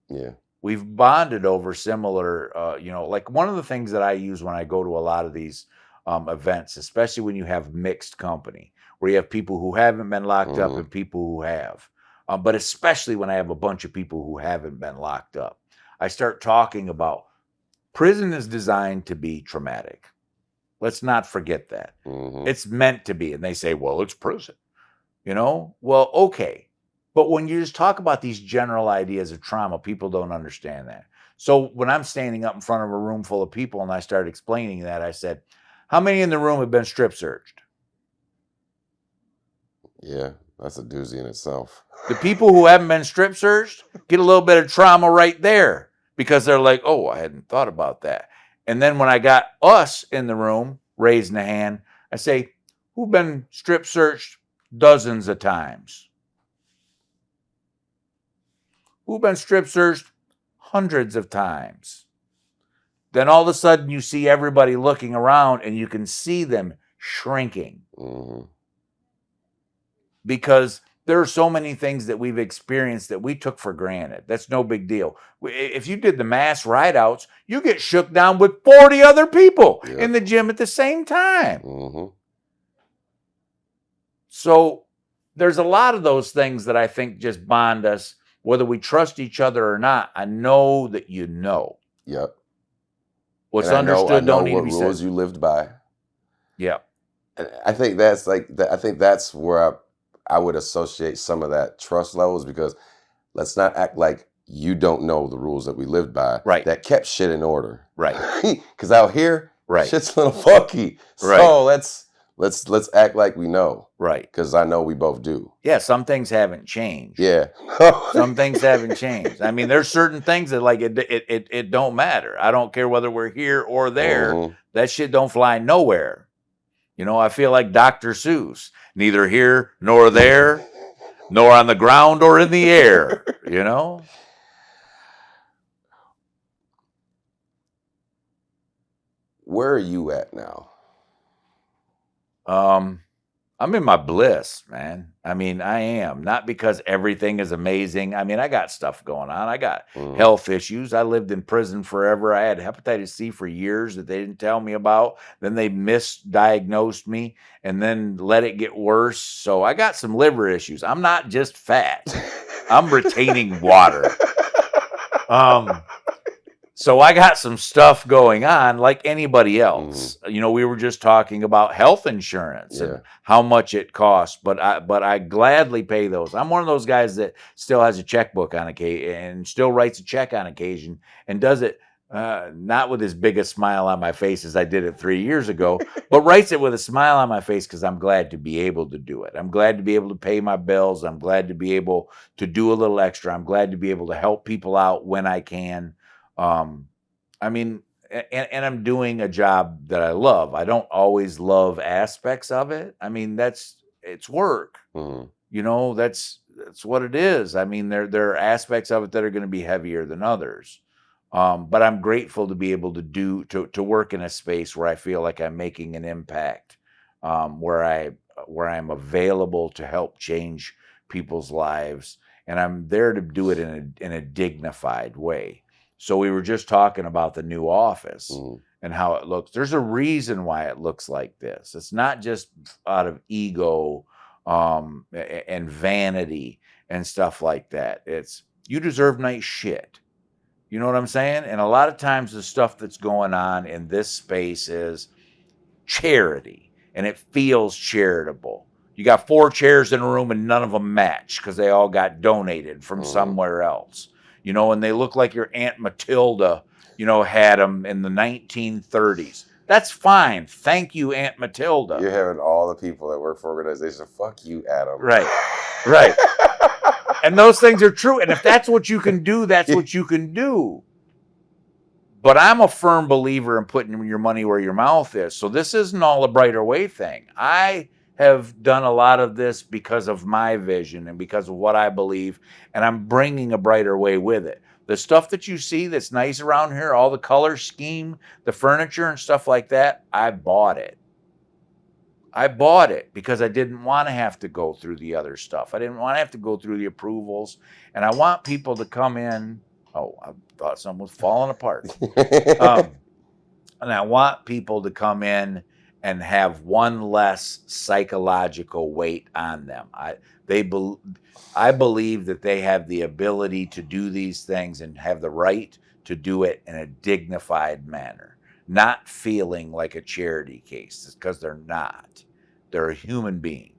Yeah. We've bonded over similar, like one of the things that I use when I go to a lot of these events, especially when you have mixed company, where you have people who haven't been locked up and people who have. But especially when I have a bunch of people who haven't been locked up, I start talking about prison is designed to be traumatic. Let's not forget that. It's meant to be. And they say, well, it's prison. You know? Well, okay. But when you just talk about these general ideas of trauma, people don't understand that. So when I'm standing up in front of a room full of people and I start explaining that, I said, how many in the room have been strip searched? Yeah, that's a doozy in itself. The people who haven't been strip searched get a little bit of trauma right there because they're like, oh, I hadn't thought about that. And then when I got us in the room raising a hand, I say, who've been strip searched dozens of times? Who've been strip searched hundreds of times? Then all of a sudden you see everybody looking around and you can see them shrinking. Because there are so many things that we've experienced that we took for granted. That's no big deal. If you did the mass rideouts, you get shook down with 40 other people in the gym at the same time. So there's a lot of those things that I think just bond us, whether we trust each other or not. I know that you know. Yep. What's And I understood know don't need to what be rules said. you lived by. Yeah. And I think that's I think that's where I would associate some of that trust levels, because let's not act like you don't know the rules that we lived by Right. that kept shit in order. Right. Because out here, Right. shit's a little funky. Right. So let's act like we know. Right. Because I know we both do. Yeah, some things haven't changed. Yeah. Some things haven't changed. I mean, there's certain things that like it don't matter. I don't care whether we're here or there. Mhm. That shit don't fly nowhere. You know, I feel like Dr. Seuss, neither here nor there, nor on the ground or in the air, you know? Where are you at now? I'm in my bliss, man. I mean, I am. Not because everything is amazing. I mean, I got stuff going on. I got health issues. I lived in prison forever. I had hepatitis C for years that they didn't tell me about. Then they misdiagnosed me and then let it get worse. So I got some liver issues. I'm not just fat. I'm retaining water. So I got some stuff going on like anybody else. You know, we were just talking about health insurance and how much it costs, but I gladly pay those. I'm one of those guys that still has a checkbook on occasion and still writes a check on occasion and does it not with as big a smile on my face as I did it 3 years ago, but writes it with a smile on my face because I'm glad to be able to do it. I'm glad to be able to pay my bills. I'm glad to be able to do a little extra. I'm glad to be able to help people out when I can. I mean, and I'm doing a job that I love. I don't always love aspects of it. I mean, it's work. You know, that's what it is. I mean, there are aspects of it that are going to be heavier than others. But I'm grateful to be able to work in a space where I feel like I'm making an impact, where I'm available to help change people's lives, and I'm there to do it in a dignified way. So we were just talking about the new office and how it looks. There's a reason why it looks like this. It's not just out of ego and vanity and stuff like that. It's you deserve nice shit. You know what I'm saying? And a lot of times the stuff that's going on in this space is charity, and it feels charitable. You got 4 chairs in a room and none of them match because they all got donated from somewhere else. You know, and they look like your Aunt Matilda, you know, had them in the 1930s. That's fine. Thank you, Aunt Matilda. You're having all the people that work for organizations. Fuck you, Adam. Right. Right. And those things are true. And if that's what you can do, that's what you can do. But I'm a firm believer in putting your money where your mouth is. So this isn't all a brighter way thing. I have done a lot of this because of my vision and because of what I believe, and I'm bringing a brighter way with it. The stuff that you see that's nice around here, all the color scheme, the furniture and stuff like that, I bought it. I bought it because I didn't want to have to go through the other stuff. I didn't want to have to go through the approvals, and I want people to come in. Oh, I thought something was falling apart. And I want people to come in and have one less psychological weight on them. I believe that they have the ability to do these things and have the right to do it in a dignified manner, not feeling like a charity case, because they're not. They're a human being.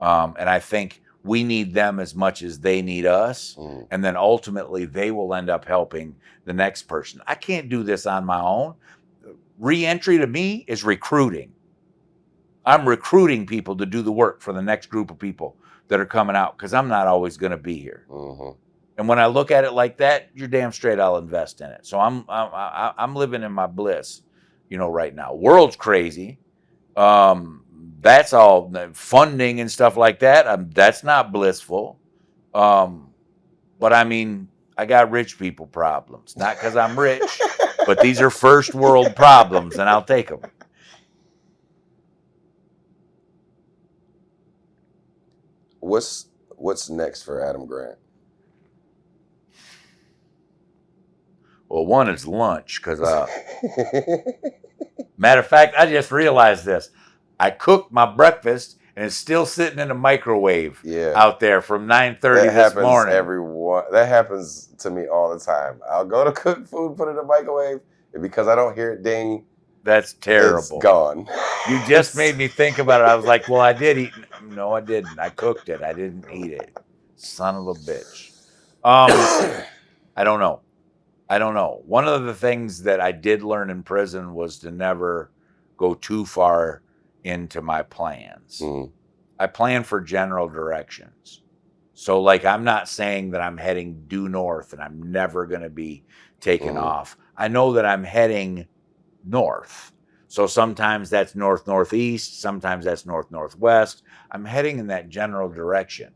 And I think we need them as much as they need us. And then ultimately they will end up helping the next person. I can't do this on my own. Reentry to me is recruiting. I'm recruiting people to do the work for the next group of people that are coming out because I'm not always going to be here. And when I look at it like that, you're damn straight I'll invest in it. So I'm living in my bliss, you know, right now. World's crazy. That's all funding and stuff like that. That's not blissful. But I mean, I got rich people problems, not because I'm rich, but these are first world problems, and I'll take them. What's next for Adam Grant? Well, one is lunch, because matter of fact, I just realized this. I cooked my breakfast and it's still sitting in a microwave Yeah. out there from 9:30 That this happens morning. that happens to me all the time. I'll go to cook food, put it in the microwave, and because I don't hear it ding, That's it's terrible. gone. You just made me think about it. I was like, well, I did eat. No, I didn't. I cooked it. I didn't eat it. Son of a bitch. I don't know. One of the things that I did learn in prison was to never go too far into my plans. Mhm. I plan for general directions. So, like, I'm not saying that I'm heading due north and I'm never going to be taken off. I know that I'm heading north. So sometimes that's north northeast, sometimes that's north northwest. I'm heading in that general direction.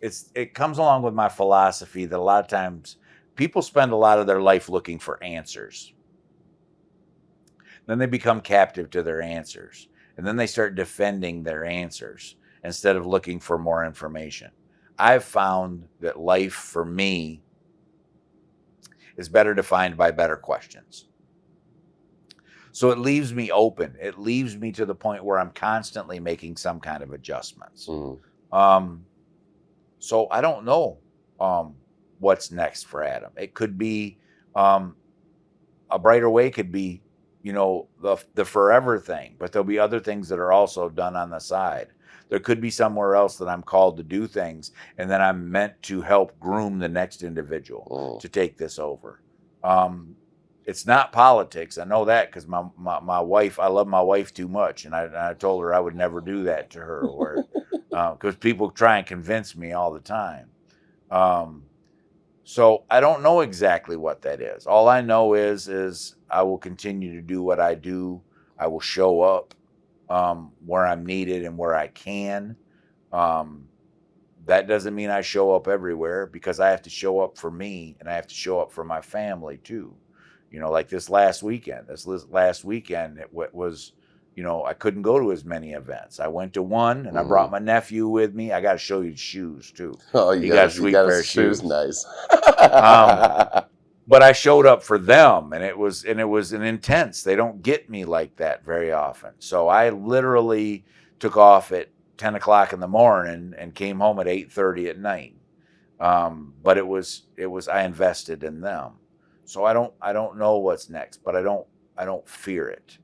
It comes along with my philosophy that a lot of times people spend a lot of their life looking for answers. Then they become captive to their answers, and then they start defending their answers instead of looking for more information. I've found that life for me is better defined by better questions. So it leaves me open. It leaves me to the point where I'm constantly making some kind of adjustments. Um, so I don't know what's next for Adam. It could be um, a brighter way. Could be, the forever thing. But there'll be other things that are also done on the side. There could be somewhere else that I'm called to do things, and then I'm meant to help groom the next individual to take this over. It's not politics. I know that because my wife, I love my wife too much, and I told her I would never do that to her, or because people try and convince me all the time. So I don't know exactly what that is. All I know is I will continue to do what I do. I will show up where I'm needed and where I can. Um, that doesn't mean I show up everywhere, because I have to show up for me and I have to show up for my family too. Like this last weekend. It was, I couldn't go to as many events. I went to one and I brought my nephew with me. I got to show you the shoes too. Oh, He got a you sweet got pair his of shoes shoes. nice. But I showed up for them, and it was an intense. They don't get me like that very often. So I literally took off at 10 o'clock in the morning and came home at 8:30 at night. But it was I invested in them. So I don't know what's next, but I don't fear it.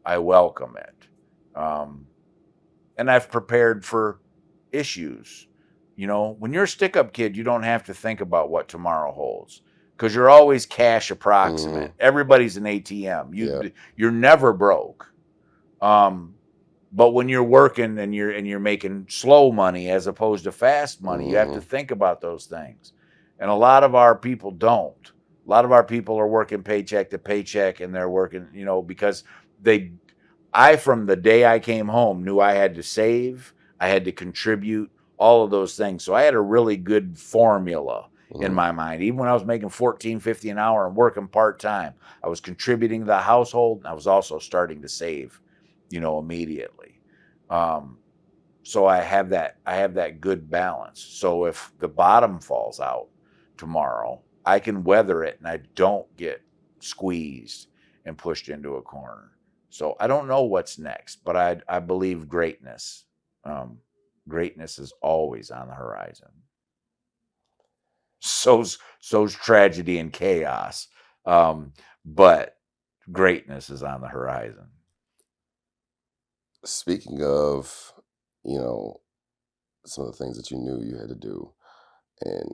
I welcome it. And I've prepared for issues. When you're a stick up kid, you don't have to think about what tomorrow holds, because you're always cash approximate. Everybody's an ATM. Yeah. You're never broke. But when you're working and you're making slow money as opposed to fast money, you have to think about those things. And a lot of our people don't. A lot of our people are working paycheck to paycheck, and they're working, because from the day I came home, knew I had to save, I had to contribute, all of those things. So I had a really good formula in my mind. Even when I was making $14.50 an hour and working part-time, I was contributing to the household, and I was also starting to save, immediately. So I have that good balance. So if the bottom falls out tomorrow, I can weather it and I don't get squeezed and pushed into a corner. So I don't know what's next, but I believe greatness. Greatness is always on the horizon. So's tragedy and chaos. But greatness is on the horizon. Speaking of, some of the things that you knew you had to do, and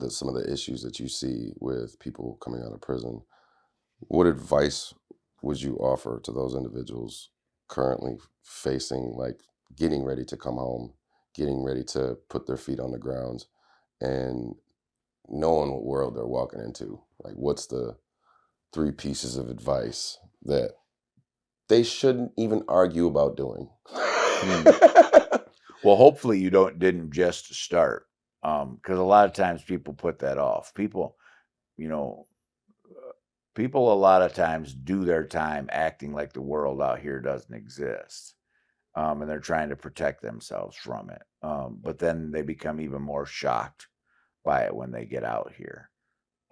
some of the issues that you see with people coming out of prison, what advice would you offer to those individuals currently facing, like, getting ready to come home, getting ready to put their feet on the ground, and knowing what world they're walking into? Like, what's the 3 pieces of advice that they shouldn't even argue about doing? Well, hopefully you didn't just start, because a lot of times people put that off. You know, people a lot of times do their time acting like the world out here doesn't exist, and they're trying to protect themselves from it. But then they become even more shocked by it when they get out here.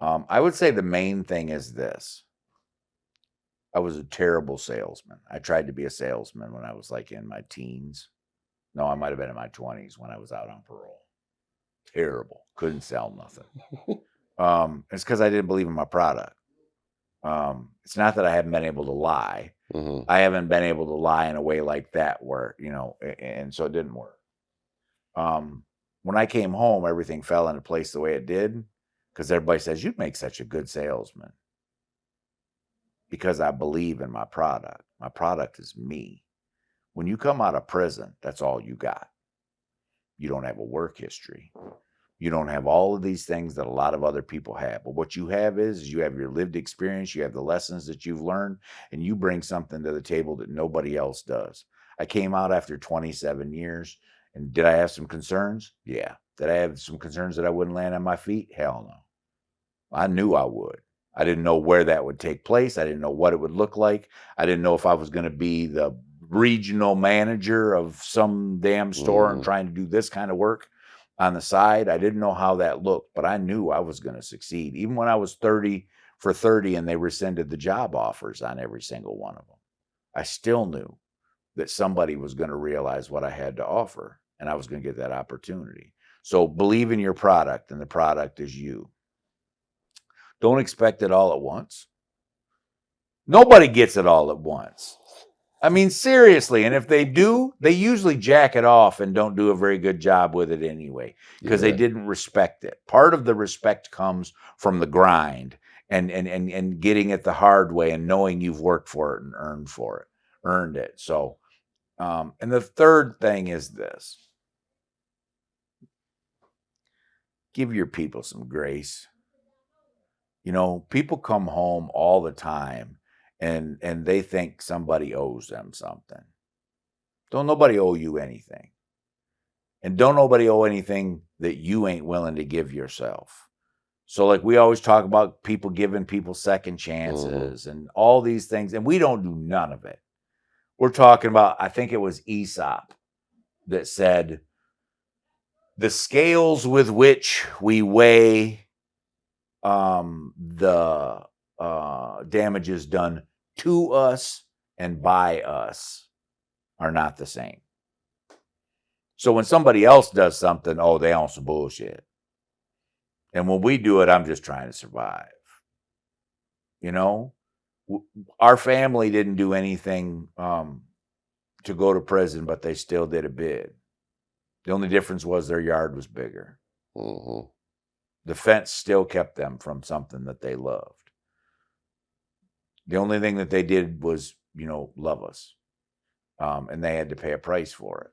I would say the main thing is this: I was a terrible salesman. I tried to be a salesman when I was like in my teens. No, I might have been in my 20s when I was out on parole. Terrible. Couldn't sell nothing. It's because I didn't believe in my product. It's not that I haven't been able to lie. Mm-hmm. I haven't been able to lie in a way like that where, and so it didn't work. When I came home, everything fell into place the way it did because everybody says, you'd make such a good salesman. Because I believe in my product. My product is me. When you come out of prison, that's all you got. You don't have a work history. You don't have all of these things that a lot of other people have. But what you have is you have your lived experience, you have the lessons that you've learned, and you bring something to the table that nobody else does. I came out after 27 years, and did I have some concerns? Yeah. Did I have some concerns that I wouldn't land on my feet? Hell no. I knew I would. I didn't know where that would take place. I didn't know what it would look like. I didn't know if I was going to be the regional manager of some damn store and trying to do this kind of work on the side. I didn't know how that looked, but I knew I was going to succeed. Even when I was 30 for 30 and they rescinded the job offers on every single one of them, I still knew that somebody was going to realize what I had to offer and I was going to get that opportunity. So believe in your product, and the product is you. Don't expect it all at once. Nobody gets it all at once. I mean, seriously. And if they do, they usually jack it off and don't do a very good job with it anyway, because they didn't respect it. Part of the respect comes from the grind and getting it the hard way and knowing you've worked for it and earned it. So, and the third thing is this: give your people some grace. People come home all the time and they think somebody owes them something. Don't nobody owe you anything. And don't nobody owe anything that you ain't willing to give yourself. So like we always talk about people giving people second chances and all these things, and we don't do none of it. We're talking about, I think it was Aesop that said, the scales with which we weigh the damages done to us and by us are not the same. So when somebody else does something, they own some bullshit. And when we do it, I'm just trying to survive. Our family didn't do anything to go to prison, but they still did a bid. The only difference was their yard was bigger. The fence still kept them from something that they loved. The only thing that they did was, love us. And they had to pay a price for it.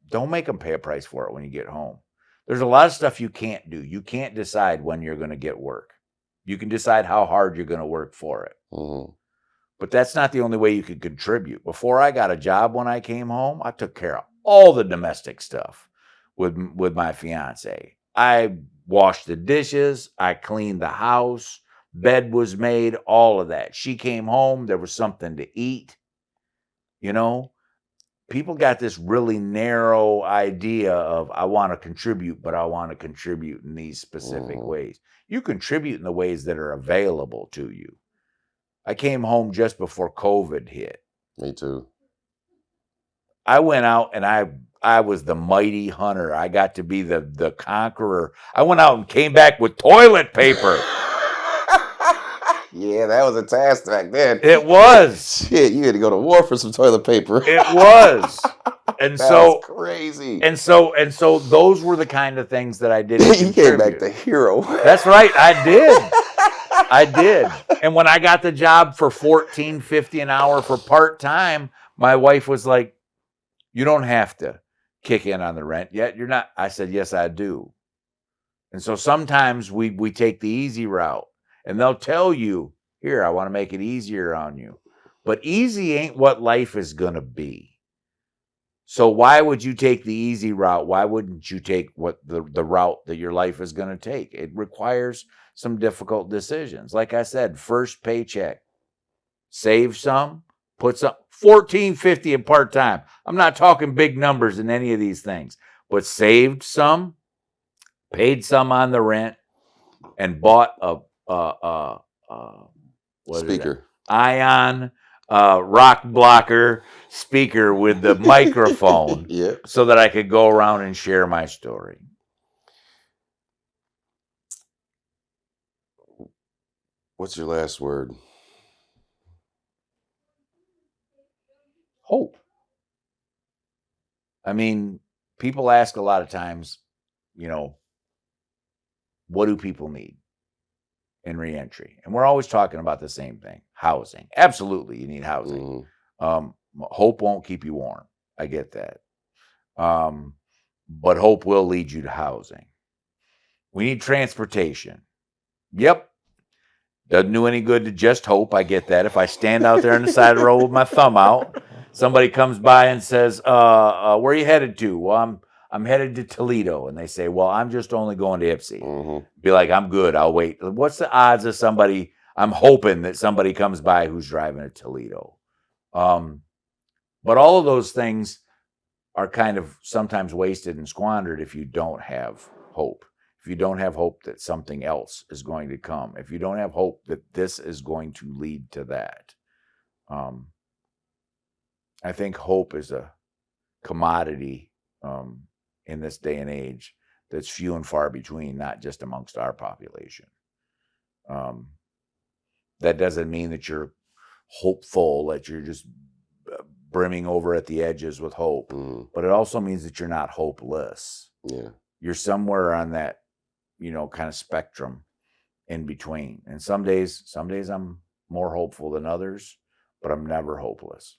Don't make them pay a price for it when you get home. There's a lot of stuff you can't do. You can't decide when you're going to get work. You can decide how hard you're going to work for it. But that's not the only way you could contribute. Before I got a job when I came home, I took care of all the domestic stuff with my fiance. I washed the dishes. I cleaned the house. Bed was made, all of that. She came home. There was something to eat. People got this really narrow idea of, I want to contribute, but I want to contribute in these specific ways. You contribute in the ways that are available to you. I came home just before COVID hit. Me too. I went out and I was the mighty hunter. I got to be the conqueror. I went out and came back with toilet paper. Yeah, that was a task back then. It was. Shit, you had to go to war for some toilet paper. It was. And was crazy. And so those were the kind of things that I did. You came back the hero. That's right. I did. And when I got the job for $14.50 an hour for part-time, my wife was like, you don't have to kick in on the rent yet. You're not. I said, yes, I do. And so sometimes we take the easy route. And they'll tell you, here, I want to make it easier on you. But easy ain't what life is going to be. So why would you take the easy route? Why wouldn't you take what the route that your life is going to take? It requires some difficult decisions. Like I said, first paycheck, save some, put some, $14.50 in part-time. I'm not talking big numbers in any of these things, but saved some, paid some on the rent, and bought a speaker, Ion rock blocker speaker with the microphone Yeah. so that I could go around and share my story. What's your last word? Hope. I mean, people ask a lot of times, you know, what do people need in reentry? And we're always talking about the same thing: housing. Absolutely, you need housing. Mhm. Hope won't keep you warm. I get that. Um, but hope will lead you to housing. We need transportation. Yep. Doesn't do any good to just hope. I get that. If I stand out there on the side of the road with my thumb out, somebody comes by and says, where are you headed to? Well, I'm headed to Toledo. And they say, well, I'm just only going to Ypsi. Mhm. Be like, I'm good. I'll wait. What's the odds of somebody? I'm hoping that somebody comes by who's driving to Toledo. But all of those things are kind of sometimes wasted and squandered if you don't have hope. If you don't have hope that something else is going to come, if you don't have hope that this is going to lead to that. I think hope is a commodity in this day and age that's few and far between, not just amongst our population. Um, that doesn't mean that you're hopeful, that you're just brimming over at the edges with hope, Mhm. but it also means that you're not hopeless. Yeah. You're somewhere on that, kind of spectrum in between. And some days I'm more hopeful than others, but I'm never hopeless.